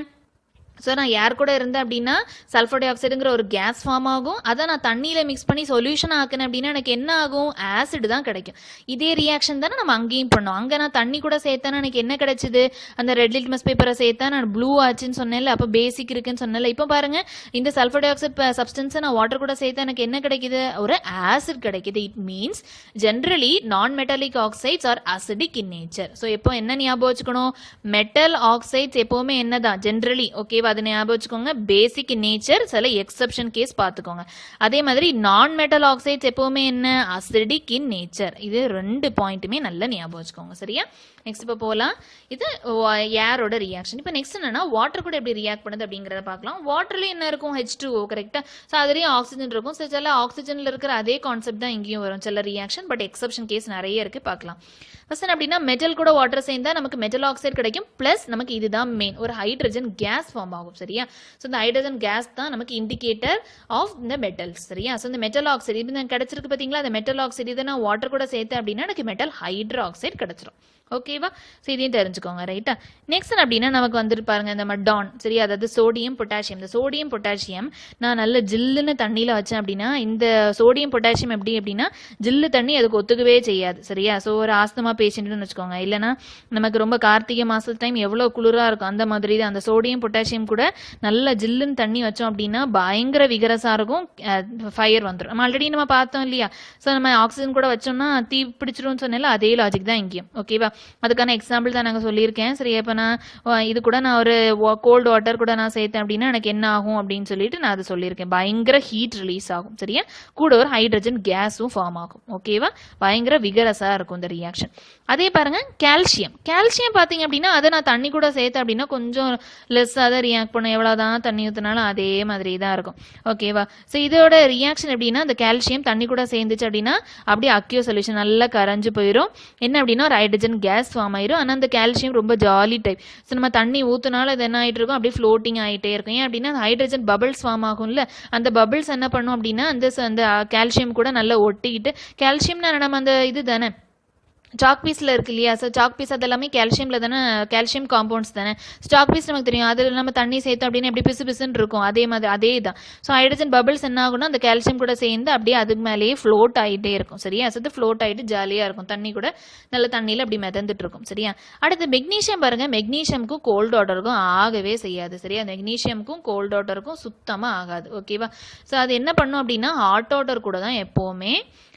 ஸோ நான் ஏர் கூட இருந்தேன் அப்படின்னா சல்ஃபர் டை ஆக்சைடுங்கிற ஒரு கேஸ் ஃபார்ம் ஆகும். அதை நான் தண்ணியில மிக்ஸ் பண்ணி சொல்யூஷன் ஆக்குனேன் அப்படின்னா எனக்கு என்ன ஆகும்? ஆசிட் தான் கிடைக்கும். இதே ரியாக்ஷன் தானே நம்ம அங்கேயும் பண்ணோம். அங்கே நான் தண்ணி கூட சேர்த்தேன்னா எனக்கு என்ன கிடைச்சது? அந்த ரெட் லிட்மஸ் பேப்பரை சேர்த்தா நான் ப்ளூ ஆச்சுன்னு சொன்னேன்ல, அப்போ பேசிக் இருக்குன்னு சொன்னேன்ல. இப்போ பாருங்க, இந்த சல்ஃபர் டை ஆக்சைடு சப்ஸ்டன்ஸை நான் வாட்டர் கூட சேர்த்தா எனக்கு என்ன கிடைக்குது? ஒரு ஆசிட் கிடைக்குது. It means generally non metallic oxides are acidic in nature. So எப்போ என்ன ஞாபகம் வச்சுக்கணும்? மெட்டல் ஆக்சைட்ஸ் எப்பவுமே என்னதான் ஜென்ரலி. ஓகே, அதை ஞாபகம் வச்சுக்கோங்க. பேசிக் நேச்சர், சில எக்ஸெப்ஷன் கேஸ் பார்த்துக்கோங்க. அதே மாதிரி நான் மெட்டல் ஆக்சைட்ஸ் எப்பவுமே என்ன? Acidic in nature. இது ரெண்டு பாயிண்ட்டுமே நல்லா ஞாபகம் வச்சுக்கோங்க. சரியா? நெக்ஸ்ட் இப்போ போகலாம். இது ஏரோட ரியாக்ஷன். இப்போ நெக்ஸ்ட் என்னன்னா வாட்டர் கூட எப்படி ரியாக்ட் பண்ணுது அப்படிங்கிறத பார்க்கலாம். வாட்டர்லேயும் என்ன இருக்கும், H2O கரெக்டா. ஸோ அதுலேயும் ஆக்சிஜன் இருக்கும். ஸோ சில ஆக்சிஜனில் இருக்கிற அதே கான்செப்ட் தான் இங்கேயும் வரும், சில ரியாக்ஷன். பட் எக்ஸப்ஷன் கேஸ் நிறைய இருக்கு, பார்க்கலாம். ஃபர்ஸ்ட் அப்படின்னா மெட்டல் கூட வாட்டர் சேர்ந்தா நமக்கு மெட்டல் ஆக்சைடு கிடைக்கும். பிளஸ் நமக்கு இதுதான் மெயின், ஒரு ஹைட்ரஜன் கேஸ் ஃபார்ம் ஆகும். சரியா. ஸோ இந்த ஹைட்ரஜன் கேஸ் தான் நமக்கு இண்டிகேட்டர் ஆஃப் இந்த மெட்டல்ஸ். சரியா. ஸோ இந்த மெட்டல் ஆக்சைடு இது கிடைச்சிருக்கு பார்த்தீங்களா, அந்த மெட்டல் ஆக்சைடு இதை நான் வாட்டர் கூட சேர்த்தேன் அப்படின்னா எனக்கு மெட்டல் ஹைட்ரோ ஆக்சைடு கிடைச்சிரும். ஓகேவா. ஸோ இதையும் தெரிஞ்சுக்கோங்க. ரைட்டா. நெக்ஸ்ட் அப்படின்னா நமக்கு வந்துட்டு பாருங்க இந்த டான். சரியா. அதாவது சோடியம் பொட்டாசியம். இந்த சோடியம் பொட்டாசியம் நான் நல்ல ஜில்லுன்னு தண்ணியில் வச்சேன் அப்படின்னா இந்த சோடியம் பொட்டாசியம் எப்படி அப்படின்னா ஜில்லு தண்ணி அதுக்கு ஒத்துக்கவே செய்யாது. சரியா. ஸோ ஒரு ஆஸ்துமா பேஷண்ட்னு வச்சுக்கோங்க, இல்லைன்னா நமக்கு ரொம்ப கார்த்திகை மாசத்து டைம் எவ்வளோ குளிராக இருக்கும் அந்த மாதிரி தான் அந்த சோடியம் பொட்டாசியம் கூட நல்ல ஜில்லுன்னு தண்ணி வச்சோம் அப்படின்னா பயங்கர விகரஸாக இருக்கும், ஃபயர் வந்துடும். நம்ம ஆல்ரெடி நம்ம பார்த்தோம் இல்லையா. ஸோ நம்ம ஆக்சிஜன் கூட வச்சோம்னா தீ பிடிச்சிரும்னு சொன்னால அதே லாஜிக் தான் இங்கேயும். ஓகேவா. அதுக்கான எக்ஸாம்பிள் தான் நாங்கள் சொல்லியிருக்கேன். சரியா. இப்போ நான் இது கூட நான் ஒரு கோல்டு வாட்டர் கூட நான் சேர்த்தேன் அப்படின்னா எனக்கு என்ன ஆகும் அப்படின்னு சொல்லிட்டு நான் அதை சொல்லியிருக்கேன். பயங்கர ஹீட் ரிலீஸ் ஆகும். சரியா. கூட ஒரு ஹைட்ரஜன் கேஸும் ஃபார்ம் ஆகும். ஓகேவா. பயங்கர விகரஸா இருக்கும் இந்த ரியாக்ஷன். அதே பாருங்க கால்சியம். கால்சியம் பார்த்தீங்க அப்படின்னா அதை நான் தண்ணி கூட சேர்த்தேன் அப்படின்னா கொஞ்சம் லெஸ்ஸாக தான் ரியாக்ட் பண்ணும். எவ்வளோதான் தண்ணி ஊற்றினாலும் அதே மாதிரி தான் இருக்கும். ஓகேவா. ஸோ இதோட ரியாக்ஷன் எப்படின்னா இந்த கால்சியம் தண்ணி கூட சேர்ந்துச்சு அப்படின்னா அப்படியே அக்யூ சொல்யூஷன் நல்லா கரைஞ்சு போயிடும். என்ன அப்படின்னா ஒரு ஹைட்ரஜன் கேஸ் ஃபார்ம் ஆயிரும். ஆனால் அந்த கால்சியம் ரொம்ப ஜாலி டைப். ஸோ நம்ம தண்ணி ஊற்றினாலும் அது என்ன ஆகிட்டு இருக்கும், அப்படியே ஃப்ளோட்டிங் ஆகிட்டே இருக்கும். ஏன் அப்படின்னா ஹைட்ரஜன் பபிள்ஸ் ஃபார்ம் ஆகும்ல, அந்த பபிள்ஸ் என்ன பண்ணும் அப்படின்னா அந்த கால்சியம் கூட நல்லா ஒட்டிக்கிட்டு, கால்சியம்னா நம்ம அந்த இது தானே சாக் பீஸில் இருக்கு இல்லையா. ஸோ சாக் பீஸ் அது எல்லாமே கால்சியமில் தானே, கால்சியம் காம்பவுண்ட்ஸ் தானே. சாக் பீஸ் நமக்கு தெரியும், அதில் நம்ம தண்ணி சேர்த்தோம் அப்படின்னு எப்படி பிசு பிசுன்னு இருக்கும், அதே மாதிரி அதே தான். ஸோ ஹைட்ரஜன் பபிள்ஸ் என்ன ஆகும்னா அந்த கால்சியம் கூட சேர்ந்து அப்படியே அதுக்கு மேலேயே ஃப்ளோட் ஆகிட்டே இருக்கும். சரியா. அது ஃப்ளோட் ஆகிட்டு ஜாலியாக இருக்கும், தண்ணி கூட நல்ல தண்ணியில் அப்படி மிதந்துட்டு இருக்கும். சரியா. அடுத்து மெக்னீஷியம் பாருங்க. மெக்னீஷியமுக்கும் கோல்டு வாட்டருக்கும் ஆகவே செய்யாது. சரியா. மெக்னீஷியமுக்கும் கோல்டு வாட்டருக்கும் சுத்தமாக ஆகாது. ஓகேவா. ஸோ அது என்ன பண்ணும் அப்படின்னா ஹாட் வாட்டர் கூட தான் எப்போவுமே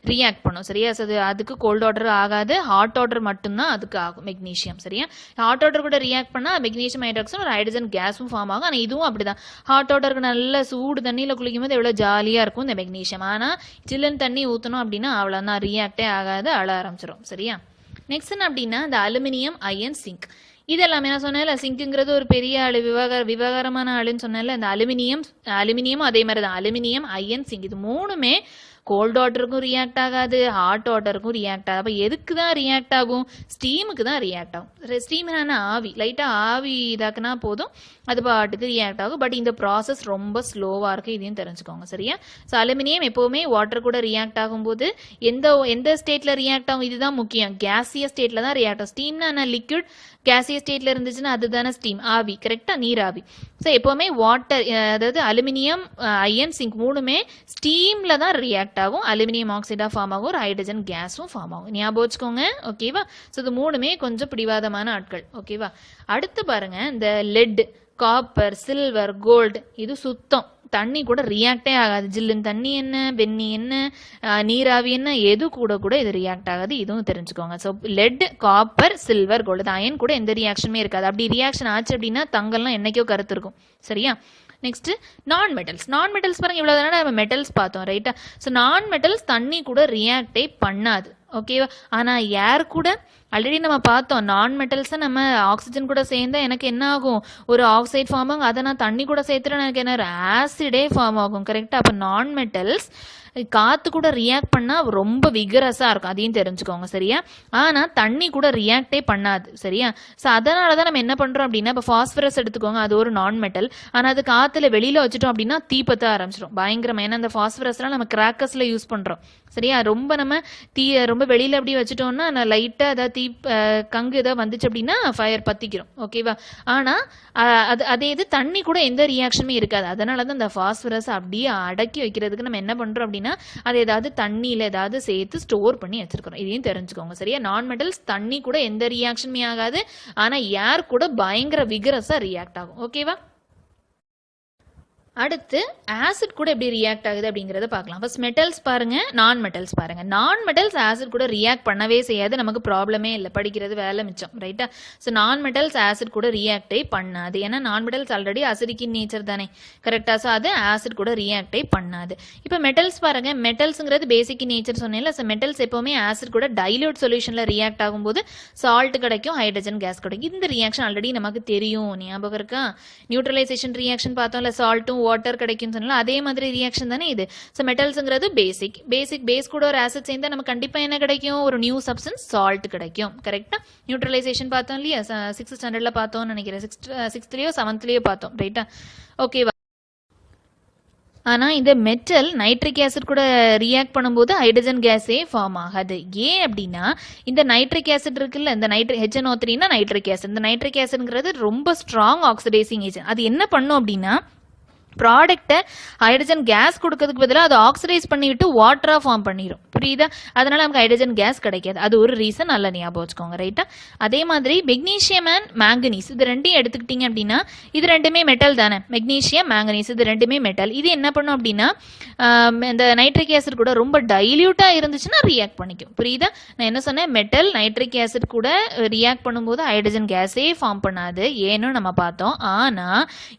ரியாக்ட் பண்ணும். சரியா. ஸோ அதுக்கு கோல்ட் வாட்டர் ஆகாது, ஹாட் வாட்டர் மட்டும்தான் அதுக்கு ஆகும் மெக்னீஷியம். சரியா. ஹாட் வாட்டர் கூட ரியாக்ட் பண்ணால் மெக்னீஷியம் ஹைட்ராக்சைடு ஒரு ஹைட்ரஜன் கேஸும் ஃபார்ம் ஆகும். ஆனால் இதுவும் அப்படிதான். ஹாட் வாட்டருக்கு நல்ல சூடு தண்ணியில் குளிக்கும் போது எவ்வளோ ஜாலியாக இருக்கும் இந்த மெக்னீஷியம். ஆனால் சில்லுன்னு தண்ணி ஊற்றணும் அப்படின்னா அவ்வளோதான், ரியாக்டே ஆகாது, அழ ஆரம்பிச்சிடும். சரியா. நெக்ஸ்ட் என்ன அப்படின்னா இந்த அலுமினியம் அயன் சிங்க். இது எல்லாமே நான் சொன்னேன்ல, சிங்க்குங்கிறது ஒரு பெரிய ஆளு, விவகாரமான ஆளுன்னு சொன்னேன்ல. இந்த அலுமினியம் அதே மாதிரி தான். அலுமினியம் அயன் சிங்க் இது மூணுமே கோல்டு வாட்டருக்கும் ரியாக்ட் ஆகாது, ஹாட் வாட்டருக்கும் ரியாக்ட் ஆகாது. அப்போ எதுக்கு தான் ரியாக்ட் ஆகும், ஸ்டீமுக்கு தான் ரியாக்ட் ஆகும். ஸ்டீம்னா ஆவி, லைட்டாக ஆவி இதாக்குனா போதும் அது பாட்டுக்கு ரியாக்ட் ஆகும். பட் இந்த ப்ராசஸ் ரொம்ப ஸ்லோவாக இருக்குது, இதையும் தெரிஞ்சுக்கோங்க. சரியா. ஸோ அலுமினியம் எப்போவுமே வாட்டர் கூட ரியாக்ட் ஆகும்போது எந்த ஸ்டேட்டில் ரியாக்ட் ஆகும், இதுதான் முக்கியம். கேசியஸ் ஸ்டேட்டில் தான் ரியாக்ட் ஆகும். ஸ்டீம்னா லிக்விட், கேசியஸ் ஸ்டேட்டில் இருந்துச்சுன்னா அதுதானே ஸ்டீம், ஆவி. கரெக்டாக, நீராவி. ஸோ எப்போவுமே வாட்டர், அதாவது அலுமினியம் அயன் சிங்க் மூணுமே ஸ்டீமில் தான் ரியாக்ட் ஆகும். அலுமினியம் ஆக்சைடாக ஃபார்ம் ஆகும், ஒரு ஹைட்ரஜன் கேஸும் ஃபார்ம் ஆகும். ஞாபகம் வச்சுக்கோங்க. ஓகேவா. ஸோ இது மூணுமே கொஞ்சம் பிடிவாதமான ஆட்கள். ஓகேவா. அடுத்து பாருங்க இந்த லெட், காப்பர், சில்வர், கோல்டு இது சுத்தம் தண்ணி கூட ரியாக்டே ஆகாது. ஜில்லுன்னு தண்ணி என்ன, வெந்நி என்ன, நீராவி என்ன, எது கூட இது ரியாக்ட் ஆகாது. இதுவும் தெரிஞ்சுக்கோங்க. So lead, copper, silver, gold iron கூட எந்த ரியாக்ஷனுமே இருக்காது. அப்படி ரியாக்ஷன் ஆச்சு அப்படின்னா தங்கம்லாம் என்னைக்கோ கருத்து இருக்கும். சரியா. நெக்ஸ்ட் நான் மெட்டல்ஸ் பாருங்க. இவ்வளோ தானே நம்ம மெட்டல்ஸ் பார்த்தோம். ரைட்டா. ஸோ நான் மெட்டல்ஸ் தண்ணி கூட ரியாக்டே பண்ணாது. ஓகேவா. ஆனால் ஏர் கூட ஆல்ரெடி நம்ம பார்த்தோம். நான் மெட்டல்ஸை நம்ம ஆக்சிஜன் கூட சேர்ந்தா எனக்கு என்ன ஆகும், ஒரு ஆக்சைடு ஃபார்ம் ஆகும். அதை நான் தண்ணி கூட சேர்த்துட்டு எனக்கு என்ன ஆசிடே ஃபார்ம் ஆகும். கரெக்டாக. அப்போ நான் மெட்டல்ஸ் காற்று கூட ரியாக்ட் பண்ணால் ரொம்ப விகரஸாக இருக்கும், அதையும் தெரிஞ்சுக்கோங்க. சரியா. ஆனால் தண்ணி கூட ரியாக்டே பண்ணாது. சரியா. ஸோ அதனால தான் நம்ம என்ன பண்ணுறோம் அப்படின்னா இப்போ ஃபாஸ்பரஸ் எடுத்துக்கோங்க, அது ஒரு நான் மெட்டல். ஆனால் அது காற்றுல வெளியில் வச்சுட்டோம் அப்படின்னா தீப்பத்த ஆரம்பிச்சிடும் பயங்கரமாக. ஏன்னா அந்த ஃபாஸ்பரஸ்லாம் நம்ம கிராக்கர்ஸில் யூஸ் பண்ணுறோம். சரியா. ரொம்ப நம்ம ரொம்ப வெளியில் அப்படி வச்சுட்டோம்னா நான் லைட்டாக ஏதாவது கங்கு ஏதாவது வந்துச்சு அப்படின்னா ஃபயர் பற்றிக்கிறோம். ஓகேவா. ஆனால் அதே இது தண்ணி கூட எந்த ரியாக்ஷனுமே இருக்காது. அதனால தான் அந்த ஃபாஸ்பரஸ் அப்படியே அடக்கி வைக்கிறதுக்கு நம்ம என்ன பண்ணுறோம் அப்படின்னா அது ஏதாவது தண்ணியில் ஏதாவது சேர்த்து ஸ்டோர் பண்ணி வச்சிருக்கிறோம். இதையும் தெரிஞ்சுக்கோங்க. சரியா. நான் மெட்டல்ஸ் தண்ணி கூட எந்த ரியாக்ஷனுமே ஆகாது. ஆனால் ஏர் கூட பயங்கர விகரஸாக ரியாக்ட் ஆகும். ஓகேவா. அடுத்து ஆசிட் கூட எப்படி ரியாக்ட் ஆகுது அப்படிங்கிறத பார்க்கலாம். ஃபர்ஸ்ட் மெட்டல்ஸ் பாருங்க, நான் மெட்டல்ஸ் பாருங்க. நான் மெட்டல்ஸ் ஆசிட் கூட ரியாக்ட் பண்ணவே செய்யாது, நமக்கு ப்ராப்ளமே இல்லை, படிக்கிறது வேலை மிச்சம், ரைட்டா? ஸோ நான் மெட்டல்ஸ் ஆசிட் கூட ரியாக்டே பண்ணாது, ஏன்னா நான் metals already acidic in nature தானே, கரெக்டா? ஸோ அது ஆசிட் கூட ரியாக்டே பண்ணாது. இப்போ மெட்டல்ஸ் பாருங்க, மெட்டல்ஸுங்கிறது பேசிக் இன் நேச்சர் சொன்னேன்ல. ஸோ மெட்டல்ஸ் எப்பவுமே ஆசிட் கூட டைல்யூட் சொல்யூஷன்ல ரியாக்ட் ஆகும்போது சால்ட் கிடைக்கும், ஹைட்ரஜன் கேஸ் கிடைக்கும். இந்த ரியாக்ஷன் ஆல்ரெடி நமக்கு தெரியும், ஞாபகம் இருக்கா? நியூட்ரலைசேஷன் ரியாக்ஷன் பார்த்தோம்ல, சால்ட்டும் வாட்டர் கிடைக்கும் சொன்னால, அதே மாதிரி ரியாக்ஷன் தானே இது. ஸோ மெட்டல்ஸ்ங்கிறது பேஸ் கூட ஒரு ஆசிட் சேர்ந்தா நமக்கு கண்டிப்பா என்ன கிடைக்கும்? ஒரு நியூ சப்ஸ்டன்ஸ் சால்ட் கிடைக்கும், கரெக்டா? நியூட்ரலைசேஷன் பார்த்தோம் இல்லையா, 6th ஸ்டாண்டர்ட்ல பார்த்தோம்னு நினைக்கிறேன், 6th 7th பார்த்தோம், ரைட்டா? ஓகேவா? ஆனா இந்த மெட்டல் நைட்ரிக் ஆசிட் கூட ரியாக்ட் பண்ணும்போது ஹைட்ரஜன் கேஸே ஃபார்ம் ஆகாது. ஏன் அப்படின்னா இந்த நைட்ரிக் ஆசிட் இருக்குல்ல, இந்த HNO3 நைட்ரிக் ஆசிட், இந்த நைட்ரிக் ஆசிட்ங்கிறது ரொம்ப ஸ்ட்ராங் ஆக்சிடைசிங் ஏஜென்ட். அது என்ன பண்ணும் அப்படின்னா ப்ராடக்ட்டை ஹைட்ரஜன் கேஸ் கொடுக்கறதுக்கு பதிலாக அதை ஆக்சிடைஸ் பண்ணிவிட்டு வாட்டரா ஃபார்ம் பண்ணிடும், புரியுதா? அதனால நமக்கு ஹைட்ரஜன் கேஸ் கிடைக்காது. அது ஒரு ரீசன், நல்ல ஞாபகம் வச்சுக்கோங்க, ரைட்டா? அதே மாதிரி மெக்னீசியம் அண்ட் மேங்கனீஸ், இது ரெண்டையும் எடுத்துக்கிட்டீங்க அப்படின்னா இது ரெண்டுமே மெட்டல் தானே. மெக்னீசியம், மேங்கனீஸ் இது ரெண்டுமே மெட்டல். இது என்ன பண்ணும் அப்படின்னா இந்த நைட்ரிக் ஆசிட் கூட ரொம்ப டைல்யூட்டா இருந்துச்சுன்னா ரியாக்ட் பண்ணிக்கும், புரியுதா? நான் என்ன சொன்னேன், மெட்டல் நைட்ரிக் ஆசிட் கூட ரியாக்ட் பண்ணும்போது ஹைட்ரஜன் கேஸே ஃபார்ம் பண்ணாது, ஏன்னு நம்ம பார்த்தோம். ஆனா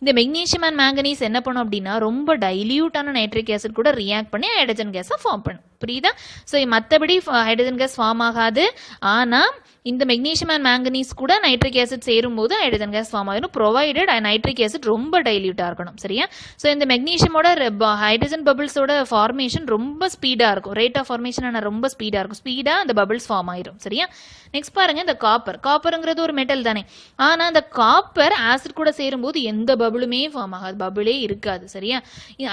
இந்த மெக்னீசியம் அண்ட் மேங்கனீஸ் என்ன பண்ணும் அப்படின்னா ரொம்ப டைல்யூட்டான நைட்ரிக் ஆசிட் கூட ரியாக்ட் பண்ணி ஹைட்ரஜன் கேஸை ஃபார்ம் பண்ணும், புரியுதா? ஸோ மற்றபடி ஹைட்ரஜன் கேஸ் ஃபார்ம் ஆகாது. ஆனால் இந்த மெக்னீசியம் அண்ட் மேங்கனீஸ் கூட நைட்ரிக் ஆசிட் சேரும்போது ஹைட்ரஜன் கேஸ் ஃபார்ம் ஆகிடும், ப்ரொவைடட் நைட்ரிக் ஆசிட் ரொம்ப டைல்யூட்டாக இருக்கணும், சரியா? ஸோ இந்த மெக்னீசியமோட ஹைட்ரஜன் பபிள்ஸோட ஃபார்மேஷன் ரொம்ப ஸ்பீடாக இருக்கும், ரேட் ஆஃப் ஃபார்மேஷன் ரொம்ப ஸ்பீடாக இருக்கும், ஸ்பீடாக அந்த பபிள்ஸ் ஃபார்ம் ஆயிரும், சரியா? நெக்ஸ்ட் பாருங்க, இந்த காப்பருங்கிறது ஒரு மெட்டல் தானே. ஆனால் அந்த காப்பர் ஆசிட் கூட சேரும்போது எந்த பபிளுமே ஃபார்ம் ஆகாது, பபிளே இருக்காது, சரியா?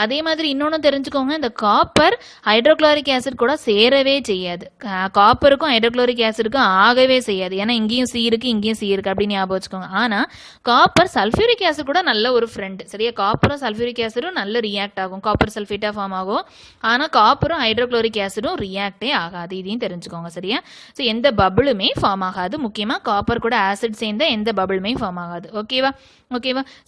அதே மாதிரி இன்னொன்று தெரிஞ்சுக்கோங்க, இந்த காப்பர் ஹைட்ரோக்ளோரிக் ஆசிட் கூட சேரவே செய்யாது. காப்பருக்கும் ஹைட்ரோக்ளோரிக் ஆசிடுக்கும் ஆகவே செய்யாது, ஏன்னா இங்கேயும் சி இருக்கு இங்கேயும் சி இருக்கு அப்படின்னு ஞாபகம் வச்சுக்கோங்க. ஆனா காப்பர் சல்ஃபியூரிக் ஆசிட் கூட நல்ல ஒரு ஃப்ரெண்ட், சரியா? காப்பரும் சல்ஃபியூரிக் ஆசிடும் நல்ல ரியாக்ட் ஆகும், காப்பர் சல்ஃபேட்டா ஃபார்ம் ஆகும். ஆனா காப்பரும் ஹைட்ரோக்ளோரிக் ஆசிடும் ரியாக்டே ஆகாது, இதையும் தெரிஞ்சுக்கோங்க, சரியா? ஸோ எந்த பபிளுமே ஃபார்ம் ஆகாது, முக்கியமா காப்பர் கூட ஆசிட் சேர்ந்த எந்த பபிளுமே ஃபார்ம் ஆகாது, ஓகேவா?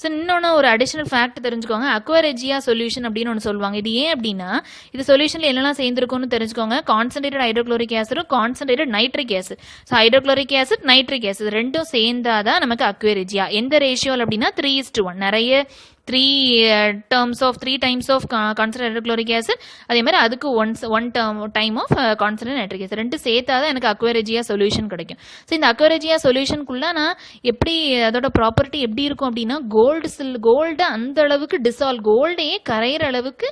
ஸோ இன்னொன்று ஒரு அடிஷனல் ஃபேக்ட் தெரிஞ்சுக்கோங்க, அக்வாரெஜியா சொல்யூஷன் அப்படின்னு ஒன்று சொல்லுவாங்க. இது ஏன் அப்படின்னா இது சொல்யூஷன்ல என்னெல்லாம் சேர்ந்துருக்கும்னு தெரிஞ்சுக்கோங்க. கான்சன்ட்ரேட்டட் ஹைட்ரோக்ளோரிக் ஆசிடும் concentrated nitric acid. So hydrochloric acid nitric acid ரெண்டும் சேர்ந்தாதான் நமக்கு அக்வாரெஜியா. எந்த ரேஷியோல் அப்படின்னா 3:1, நிறைய 3 times of concentrated hydrochloric acid, அதே மாதிரி அதுக்கு one time of concentrated nitric acid, ரெண்டு சேர்த்தாதான் எனக்கு அக்வாரெஜியா சொல்யூஷன் கிடைக்கும். ஸோ இந்த அக்வாரெஜியா சொல்யூஷனுக்குள்ள நான் எப்படி அதோட ப்ராப்பர்ட்டி எப்படி இருக்கும் அப்படின்னா கோல்டு அந்த அளவுக்கு கோல்டையே கரையிற அளவுக்கு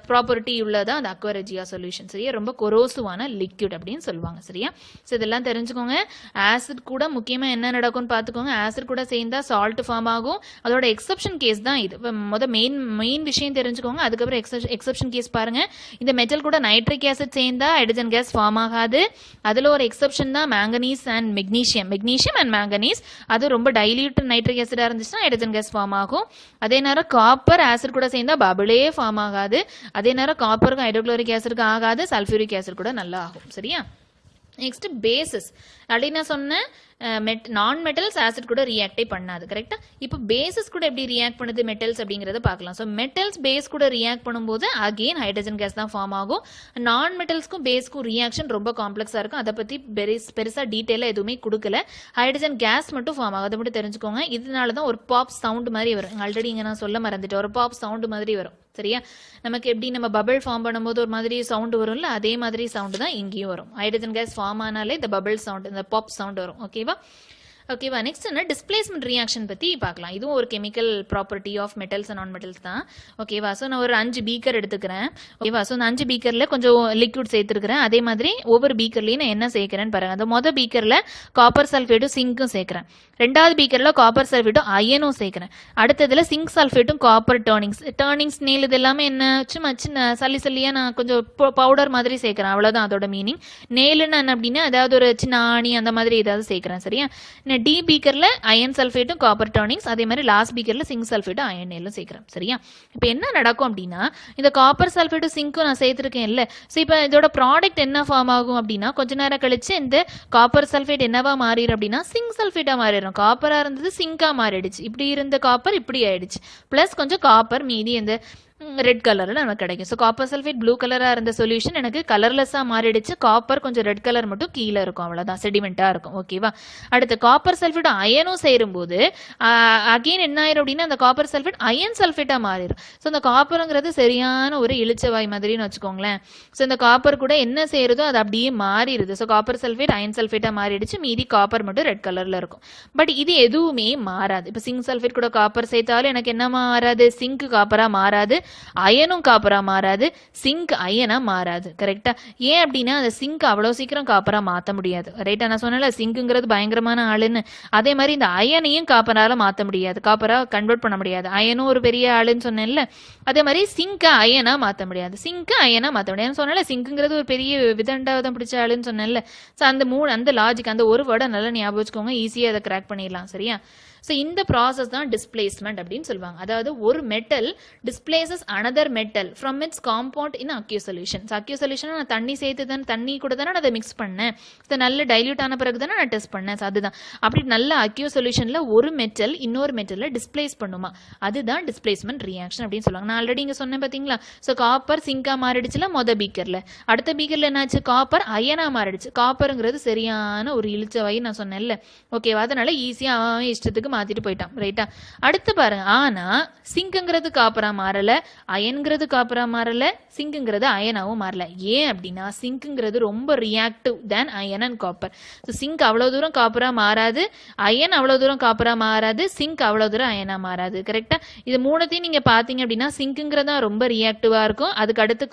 ப்ராப்பர்ட்டி உள்ளதா அந்த அக்வாரெஜியா சொல்யூஷன், சரியா? ரொம்ப கொரோசிவான லிக்விட் அப்படின்னு சொல்லுவாங்க, சரியா? ஸோ இதெல்லாம் தெரிஞ்சுக்கோங்க. ஆசிட் கூட முக்கியமாக என்ன நடக்கும்னு பார்த்துக்கோங்க. ஆசிட் கூட சேர்ந்தா சால்ட் ஃபார்ம் ஆகும், அதோட எக்ஸப்ஷன் கேஸ் தான் இது. மெயின் விஷயம் தெரிஞ்சுக்கோங்க, அதுக்கப்புறம் எக்ஸப்ஷன் கேஸ் பாருங்க. இந்த மெட்டல் கூட நைட்ரிக் ஆசிட் சேர்ந்தா ஹைட்ரஜன் கேஸ் ஃபார்ம் ஆகாது. அதுல ஒரு எக்ஸப்ஷன் தான் manganese and magnesium and manganese. அது ரொம்ப டைல்யூட் நைட்ரிக் ஆசிடா இருந்துச்சுன்னா ஹைட்ரஜன் கேஸ் ஃபார்ம் ஆகும். அதே நேரம் காப்பர் ஆசிட் கூட சேர்ந்தா பபிளே ஃபார்ம் ஆகாது. அதே நேரம் காப்பருக்கும் ஹைட்ரோக்ளோரிக் ஆசிடுக்கும் ஆகாது, சல்ஃபியூரிக் ஆசிட் கூட நல்லா ஆகும், சரியா? நெக்ஸ்ட் பேசஸ் அப்படின்னு நான் சொன்னேன், நான் மெட்டல்ஸ் ஆசிட் கூட ரியாக்டே பண்ணாது, கரெக்டா? இப்போ பேசஸ் கூட எப்படி ரியாக்ட் பண்ணுது மெட்டல்ஸ் அப்படிங்கறத பார்க்கலாம். ஸோ மெட்டல்ஸ் பேஸ் கூட ரியாக்ட் பண்ணும்போது அகெயின் ஹைட்ரஜன் கேஸ் தான் ஃபார்ம் ஆகும். நான் மெட்டல்ஸ்க்கும் பேஸ்க்கும் ரியாக்ஷன் ரொம்ப காம்ப்ளெக்ஸா இருக்கும், அதை பத்தி பெருசா டீட்டெயிலாக எதுவுமே கொடுக்கல. ஹைட்ரஜன் கேஸ் மட்டும் ஃபார்ம் ஆகும், அதை மட்டும் தெரிஞ்சுக்கோங்க. இதனால தான் ஒரு பாப் சவுண்ட் மாதிரி வரும். ஆல்ரெடி இங்கே நான் சொல்ல மறந்துட்டேன், ஒரு பாப் சவுண்ட் மாதிரி வரும், சரியா? நமக்கு எப்படி நம்ம பபிள் ஃபார்ம் பண்ணும்போது ஒரு மாதிரி சவுண்ட் வரும்ல, அதே மாதிரி சவுண்ட் தான் இங்கேயும் வரும். ஹைட்ரஜன் கேஸ் ஃபார்ம் ஆனாலே இந்த பபிள் சவுண்ட், இந்த பாப் சவுண்ட் வரும், ஓகேவா? நெக்ஸ்ட் என்ன டிஸ்பிளேஸ்மெண்ட் ரியாக்ஷன் பத்தி பார்க்கலாம். இதுவும் ஒரு chemical property of metals and non metals தான், ஓகேவா? ஸோ நான் ஒரு 5 பீக்கர் எடுத்துக்கிறேன், ஓகேவா? ஸோ அந்த 5 பீக்கர்ல கொஞ்சம் லிக்விட் சேர்த்துருக்கிறேன். அதே மாதிரி ஒவ்வொரு பீக்கர்லையும் நான் என்ன சேர்க்கிறேன்னு பாருங்க. அந்த மொதல் பீக்கர்ல காப்பர் சல்ஃபேட்டும் சிங்க்கும் சேர்க்கிறேன். ரெண்டாவது பீக்கர்ல காப்பர் சல்ஃபேட்டும் அயனும் சேர்க்கிறேன். அடுத்ததுல சிங்க் சல்ஃபேட்டும் காப்பர் டர்னிங்ஸ் நெயில் இது எல்லாமே என்ன சும்மா சின்ன சல்லியா நான் கொஞ்சம் பவுடர் மாதிரி சேர்க்கிறேன், அவ்வளவுதான் அதோட மீனிங். நெயில்னு என்ன அப்படின்னா அதாவது ஒரு சின்ன ஆணி அந்த மாதிரி ஏதாவது சேர்க்கிறேன், சரியா? டி பீக்கரில் அயன் சல்ஃபேட்டும் காப்பர் டர்னிங்ஸ், அதே மாதிரி லாஸ்ட் பீக்கரில் சிங்க் சல்ஃபேட்டும் அயன் எல்லாம் சேர்க்குறேன். சரியா? இப்போ என்ன நடக்கும் அப்படின்னா இந்த காப்பர் சல்ஃபேட்டும் சிங்க்கும் நான் சேர்த்துருக்கேன் இல்லை. ஸோ இப்போ இதோட ப்ராடக்ட் என்ன ஃபார்ம் ஆகும் அப்படின்னா கொஞ்ச நேரம் கழிச்சு இந்த காப்பர் சல்ஃபேட் என்னவா மாறிடும் அப்படின்னா சிங்க் சல்ஃபேட்டாக மாறிடும். காப்பராக இருந்தது சிங்காக மாறிடுச்சு. இப்படி இருந்த காப்பர் இப்படி ஆயிடுச்சு. ப்ளஸ் கொஞ்சம் காப்பர் மீதி இந்த ரெட் கலரில் நமக்கு கிடைக்கும். ஸோ காப்பர் சல்ஃபேட் ப்ளூ கலராக இருந்த சொல்யூஷன் எனக்கு கலர்லெஸ்ஸாக மாறிடுச்சு. காப்பர் கொஞ்சம் ரெட் கலர் மட்டும் கீழே இருக்கும், அவ்வளோதான், செடிமெண்ட்டாக இருக்கும். ஓகேவா? அடுத்து காப்பர் சல்ஃபேட் அயனும் சேரும்போது அகெயின் என்ன ஆயிரும் அப்படின்னா அந்த காப்பர் சல்ஃபேட் அயன் சல்ஃபேட்டாக மாறிடும். ஸோ இந்த காப்பருங்கிறது சரியான ஒரு இளிச்சவாய் மாதிரின்னு வச்சுக்கோங்களேன். ஸோ இந்த காப்பர் கூட என்ன சேருதோ அது அப்படியே மாறிடுது. ஸோ காப்பர் சல்ஃபேட் அயன் சல்ஃபேட்டாக மாறிடுச்சு, மீதி காப்பர் மட்டும் ரெட் கலரில் இருக்கும். பட் இது எதுவுமே மாறாது. இப்போ சிங்க் சல்ஃபேட் கூட காப்பர் சேர்த்தாலும் எனக்கு என்ன மாறாது? சிங்க் காப்பராக மாறாது, அயனும் காப்பரா மாறாது, சிங்க் அயனா மாறாது. கரெக்டா? ஏன் அப்படின்னா அந்த சிங்க் அவ்வளவு சீக்கிரம் காப்பரா மாற்ற முடியாது. ரைட்டா? நான் சொன்னல சிங்க்குங்கிறது பயங்கரமான ஆளுன்னு. அதே மாதிரி இந்த அயனையும் காப்பரால மாற்ற முடியாது, காப்பரா கன்வெர்ட் பண்ண முடியாது. அயனும் ஒரு பெரிய ஆளுன்னு சொன்னேன்ல, அதே மாதிரி சிங்க் அயனா மாற்ற முடியாது, சிங்க் அயனா மாற்ற முடியாது. சொன்னல சிங்க்குங்கிறது ஒரு பெரிய விதண்டாவதம் பிடிச்ச ஆளுன்னு சொன்னேன்ல. ஸோ அந்த லாஜிக் அந்த ஒரு வேர்டை நல்லா ஞாபகம் வச்சுக்கோங்க, ஈஸியாக அதை கிராக் பண்ணிடலாம். சரியா? ஸோ இந்த ப்ராசஸ் தான் டிஸ்பிளேஸ்மெண்ட் அப்படின்னு சொல்லுவாங்க. அதாவது ஒரு metal displeases another metal from its compound in argue solution. Argue solution நான் தண்ணி சேர்த்து தானே, தண்ணி கூட தானே நான் அதை மிக்ஸ் பண்ணேன். ஸோ நல்ல டைல்யூட் ஆன பிறகு தானே நான் டெஸ்ட் பண்ணேன். அதுதான் அப்படி நல்ல அக்யூ சொல்யூஷனில் ஒரு மெட்டல் இன்னொரு மெட்டலில் டிஸ்பிளேஸ் பண்ணுமா, அதுதான் டிஸ்பிளேஸ்மெண்ட் ரியாக்ஷன் அப்படின்னு சொல்லுவாங்க. நான் ஆல்ரெடி இங்கே சொன்னேன் பார்த்தீங்களா? ஸோ காப்பர் சிங்காக மாறிடுச்சுல பீக்கரில், அடுத்த பீக்கரில் என்னாச்சு? காப்பர் அயனாக மாறிடுச்சு. காப்பருங்கிறது சரியான ஒரு இழிச்சவாய் நான் சொன்னேன்ல. ஓகேவா? அதனால ஈஸியாக இஷ்டத்துக்கு மாத்திட்டு போயிட்டான். ரைட்டா? அடுத்து பாருங்க, ஆனா சிங்க்ங்கிறது காப்பரா மாறல, அயன்கிறது காப்பரா மாறல, சிங்க்ங்கிறது அயனாவும் மாறல. ஏன் அப்படின்னா சிங்க்ங்கிறது ரொம்ப reactive than iron and copper. So zinc அவ்வளவு தூரம் காப்பரா மாறாது, அயன் அவ்வளவு தூரம் காப்பரா மாறாது, சிங்க் அவ்வளவு தூரம் அயனா மாறாது. கரெக்டா? இது மூணுத்தையும் நீங்க பாத்தீங்க அப்படின்னா சிங்க்ங்கிறது ரொம்ப ரியாக்டிவா இருக்கும், அதுக்கு அடுத்து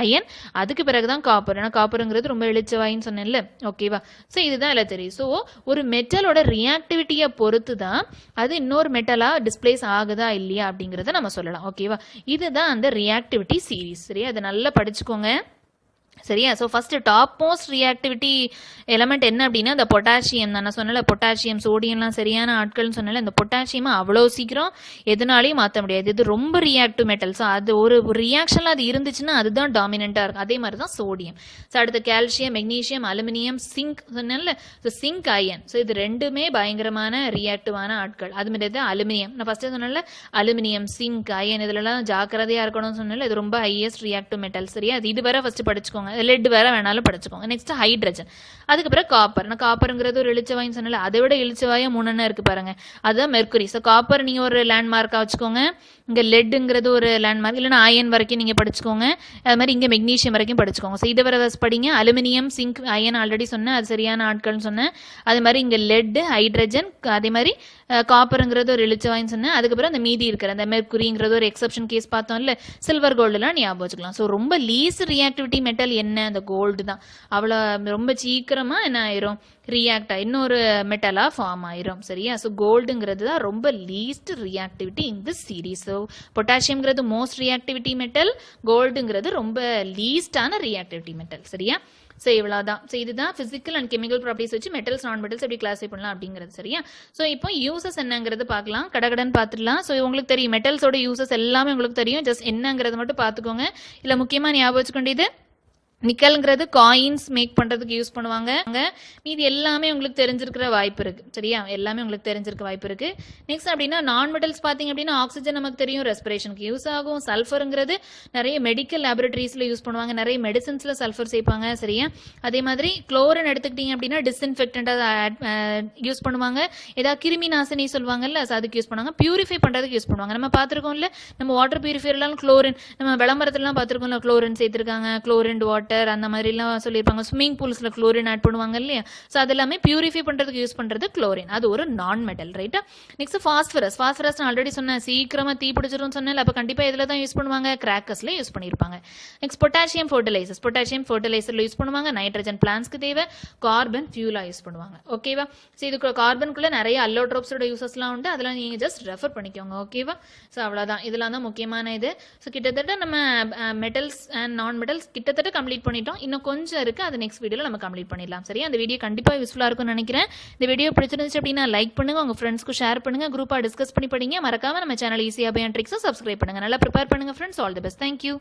அயன், அதுக்கு பிறகுதான் காப்பர். ஏன்னா காப்பருங்கிறது ரொம்ப இழிச்சவாயின்னு சொன்னேன்ல. ஓகேவா? ஸோ இதுதான் எல்லாம் தெரியும். ஸோ ஒரு மெட்டலோட ரியாக்டிவிட்டியை பொறுத்து தான் அது இன்னொரு மெட்டலா டிஸ்பிளேஸ் ஆகுதா இல்லையா அப்படிங்கறத நம்ம சொல்லலாம். ஓகேவா? இதுதான் அந்த ரியாக்டிவிட்டி சீரிஸ். சரியா? அதை நல்லா படிச்சுக்கோங்க. சரியா? So first top most reactivity element என்ன அப்படின்னா இந்த பொட்டாசியம் தான். நான் சொன்னல பொட்டாசியம் சோடியம்லாம் சரியான ஆட்கள்னு சொன்னல. இந்த பொட்டாசியம் அவ்வளோ சீக்கிரம் எதனாலையும் மாற்ற முடியாது, இது ரொம்ப ரியாக்டிவ் மெட்டல். ஸோ அது ஒரு ரியாக்ஷனில் அது இருந்துச்சுன்னா அதுதான் டாமினண்ட்டாக இருக்கும். அதே மாதிரி தான் சோடியம். ஸோ அடுத்து கால்சியம், மெக்னீஷியம், அலுமினியம், சிங்க் சொன்னேன்ல. ஸோ சிங்க் அயன், ஸோ இது ரெண்டுமே பயங்கரமான ரியாக்டிவான ஆட்கள். அது மாதிரி தான் அலுமினியம். நான் ஃபர்ஸ்ட் சொன்னல அலுமினியம், சிங்க், அயன் இதுலலாம் ஜாக்கிரதையாக இருக்கணும்னு சொன்னல. இது ரொம்ப ஹையஸ்ட் ரியாக்டிவ் மெட்டல். சரியா? அது இது வரை ஃபர்ஸ்ட் படிச்சுக்கோங்க. லெட் வேற வேணாலும் படிச்சுக்கோங்க. நெக்ஸ்ட் ஹைட்ரஜன், அதுக்கப்புறம் காப்பர். நான் காப்பருங்கிறது ஒரு இழிச்சவாயின்னு சொன்னல, அதை விட இழிச்சவாயா மூணுன்னு இருக்கு பாருங்க, அதுதான் மெர்க்குரி. ஸோ காப்பர் நீங்க ஒரு லேண்ட்மார்க்கா வச்சுக்கோங்க. இங்க லெட்ங்கிறது ஒரு லேண்ட்மார்க், இல்லைன்னா அயன் வரைக்கும் நீங்க படிச்சுக்கோங்க. அது மாதிரி இங்க மெக்னீஷியம் வரைக்கும் படிச்சுக்கோங்க. ஸோ இதை வர படிங்க. அலுமினியம், சிங்க், அயன் ஆல்ரெடி சொன்னேன், அது சரியான ஆட்கள்னு சொன்னேன். அது மாதிரி இங்க லெட், ஹைட்ரஜன், அதே மாதிரி காப்பருங்கிறது ஒரு இழிச்சவாயின்னு சொன்னேன். அதுக்கப்புறம் அந்த மீதி இருக்கிற அந்த மெர்க்குரிங்கிறது ஒரு எக்ஸப்ஷன் கேஸ் பார்த்தோம்ல, சில்வர் கோல்டுலாம் ஞாபகம் வச்சுக்கலாம். ஸோ ரொம்ப லீஸ்ட் ரியாக்டிவிட்டி மெட்டல் என்ன? அந்த கோல்டு தான். அவ்வளோ ரொம்ப சீக்கிரமா என்ன ஆயிரும்? ரியாக்ட் இன்னொரு மெட்டலா ஃபார்ம் ஆயிரும். சரியா? ஸோ கோல்டுங்கிறது தான் ரொம்ப least reactivity in this series. So பொட்டாசியம்ங்கிறது மோஸ்ட் ரியாக்டிவிட்டி மெட்டல், கோல்டுங்கிறது ரொம்ப லீஸ்டான ரியாக்டிவிட்டி மெட்டல். சரியா? ஸோ இவ்வளோதான். ஸோ இதுதான் பிசிக்கல் அண்ட் கெமிக்கல் ப்ராப்பர்ட்டிஸ் வச்சு மெட்டல்ஸ் நான் மெட்டல்ஸ் எப்படி கிளாஸிஃபை பண்ணலாம் அப்படிங்கிறது. சரியா? ஸோ இப்போ யூசஸ் என்னங்கிறது பார்க்கலாம், கடகடன் பார்த்துடலாம். ஸோ உங்களுக்கு தெரியும் மெட்டல்ஸோட யூசஸ் எல்லாமே உங்களுக்கு தெரியும், ஜஸ்ட் என்னங்கிறது மட்டும் பார்த்துக்கோங்க. இல்லை முக்கியமாக ஞாபகம் வச்சுக்கொண்டியது நிக்கல்ங்கிறது காயின்ஸ் மேக் பண்றதுக்கு யூஸ் பண்ணுவாங்க. மீதி எல்லாமே உங்களுக்கு தெரிஞ்சிருக்கிற வாய்ப்பு இருக்கு. சரியா? எல்லாமே உங்களுக்கு தெரிஞ்சிருக்க வாய்ப்பு இருக்கு. நெக்ஸ்ட் அப்படின்னா நான் மெட்டல்ஸ் பாத்தீங்க அப்படின்னா ஆக்சிஜன் நமக்கு தெரியும், ரெஸ்பிரேஷனுக்கு யூஸ் ஆகும். சல்ஃபருங்கிறது நிறைய மெடிக்கல் லேபரேட்டரிஸ்ல யூஸ் பண்ணுவாங்க, நிறைய மெடிசன்ஸ்ல சல்ஃபர் சேர்ப்பாங்க. சரியா? அதே மாதிரி குளோரின் எடுத்துக்கிட்டீங்க அப்படின்னா டிஸ்இன்ஃபெக்டன்ட் யூஸ் பண்ணுவாங்க. ஏதாவது கிருமி நாசினி சொல்லுவாங்கல்ல, அதுக்கு யூஸ் பண்ணுவாங்க. பியூரிஃபை பண்றதுக்கு யூஸ் பண்ணுவாங்க. நம்ம பார்த்திருக்கோம்ல, நம்ம வாட்டர் பியூரிஃபையர்லாம் குளோரின், நம்ம விளம்பரத்துலாம் பார்த்திருக்கோம்ல, குளோரின் சேர்த்திருக்காங்க, குளோரின் வாட்டர் அந்த மாதிரிலாம் சொல்லியிருப்பாங்க. ஸ்விம்மிங் பூல்ஸ்ல குளோரின் ஆட் பண்ணுவாங்க இல்லையா? ஸோ அது எல்லாமே பியூரிஃபை பண்றதுக்கு யூஸ் பண்றது குளோரின். அது ஒரு நான் மெட்டல். ரைட்டா? Next phosphorus. பாஸ்பரஸ் நான் ஆல்ரெடி சொன்னேன், சீக்கிரமா தீ பிடிச்சிரும் சொன்னேன். அப்ப கண்டிப்பா இதுல தான் யூஸ் பண்ணுவாங்க, கிராக்கர்ஸ்ல யூஸ் பண்ணிருப்பாங்க. Next potassium fertilisers. பொட்டாசியம் ஃபர்டிலைசர்ல யூஸ் பண்ணுவாங்க. நைட்ரஜன் பிளான்ஸ்க்கு தேவை, கார்பன் ஃபியூலா யூஸ் பண்ணுவாங்க. ஓகேவா? ஸோ இதுக்கு கார்பனுக்குள்ள நிறைய அல்லோட்ரோப்ஸோட யூசஸ்லாம் உண்டு, அதெல்லாம் நீங்க ஜஸ்ட் ரெஃபர் பண்ணிக்கோங்க. ஓகேவா? ஸோ அவ்வளவுதான். இதெல்லாம் தான் முக்கியமான இது. ஸோ கிட்டத்தட்ட நம்ம மெட்டல்ஸ் அண்ட் நான் மெட்டல்ஸ் கிட்டத்தட்ட கம்ப்ளீட் கம்ப்ளீட் பண்ணிட்டோம். இன்னும் கொஞ்சம் இருக்குது, அது நெக்ஸ்ட் வீடியோவில் நம்ம கம்ப்ளீட் பண்ணிடலாம். சரியா? அந்த வீடியோ கண்டிப்பாக யூஸ்ஃபுல்லாக இருக்கும்னு நினைக்கிறேன். இந்த வீடியோ பிடிச்சிருந்துச்சு அப்படின்னா லைக் பண்ணுங்கள், உங்கள் ஃப்ரெண்ட்ஸ்க்கு ஷேர் பண்ணுங்கள், குரூப்பாக டிஸ்கஸ் பண்ணி படிங்க. மறக்காமல் நம்ம சேனல் ஈஸியாக பை அண்ட் ட்ரிக்ஸை சப்ஸ்கிரைப் பண்ணுங்கள். நல்லா ப்ரிப்பேர் பண்ணுங்கள் friends. All the best. Thank you.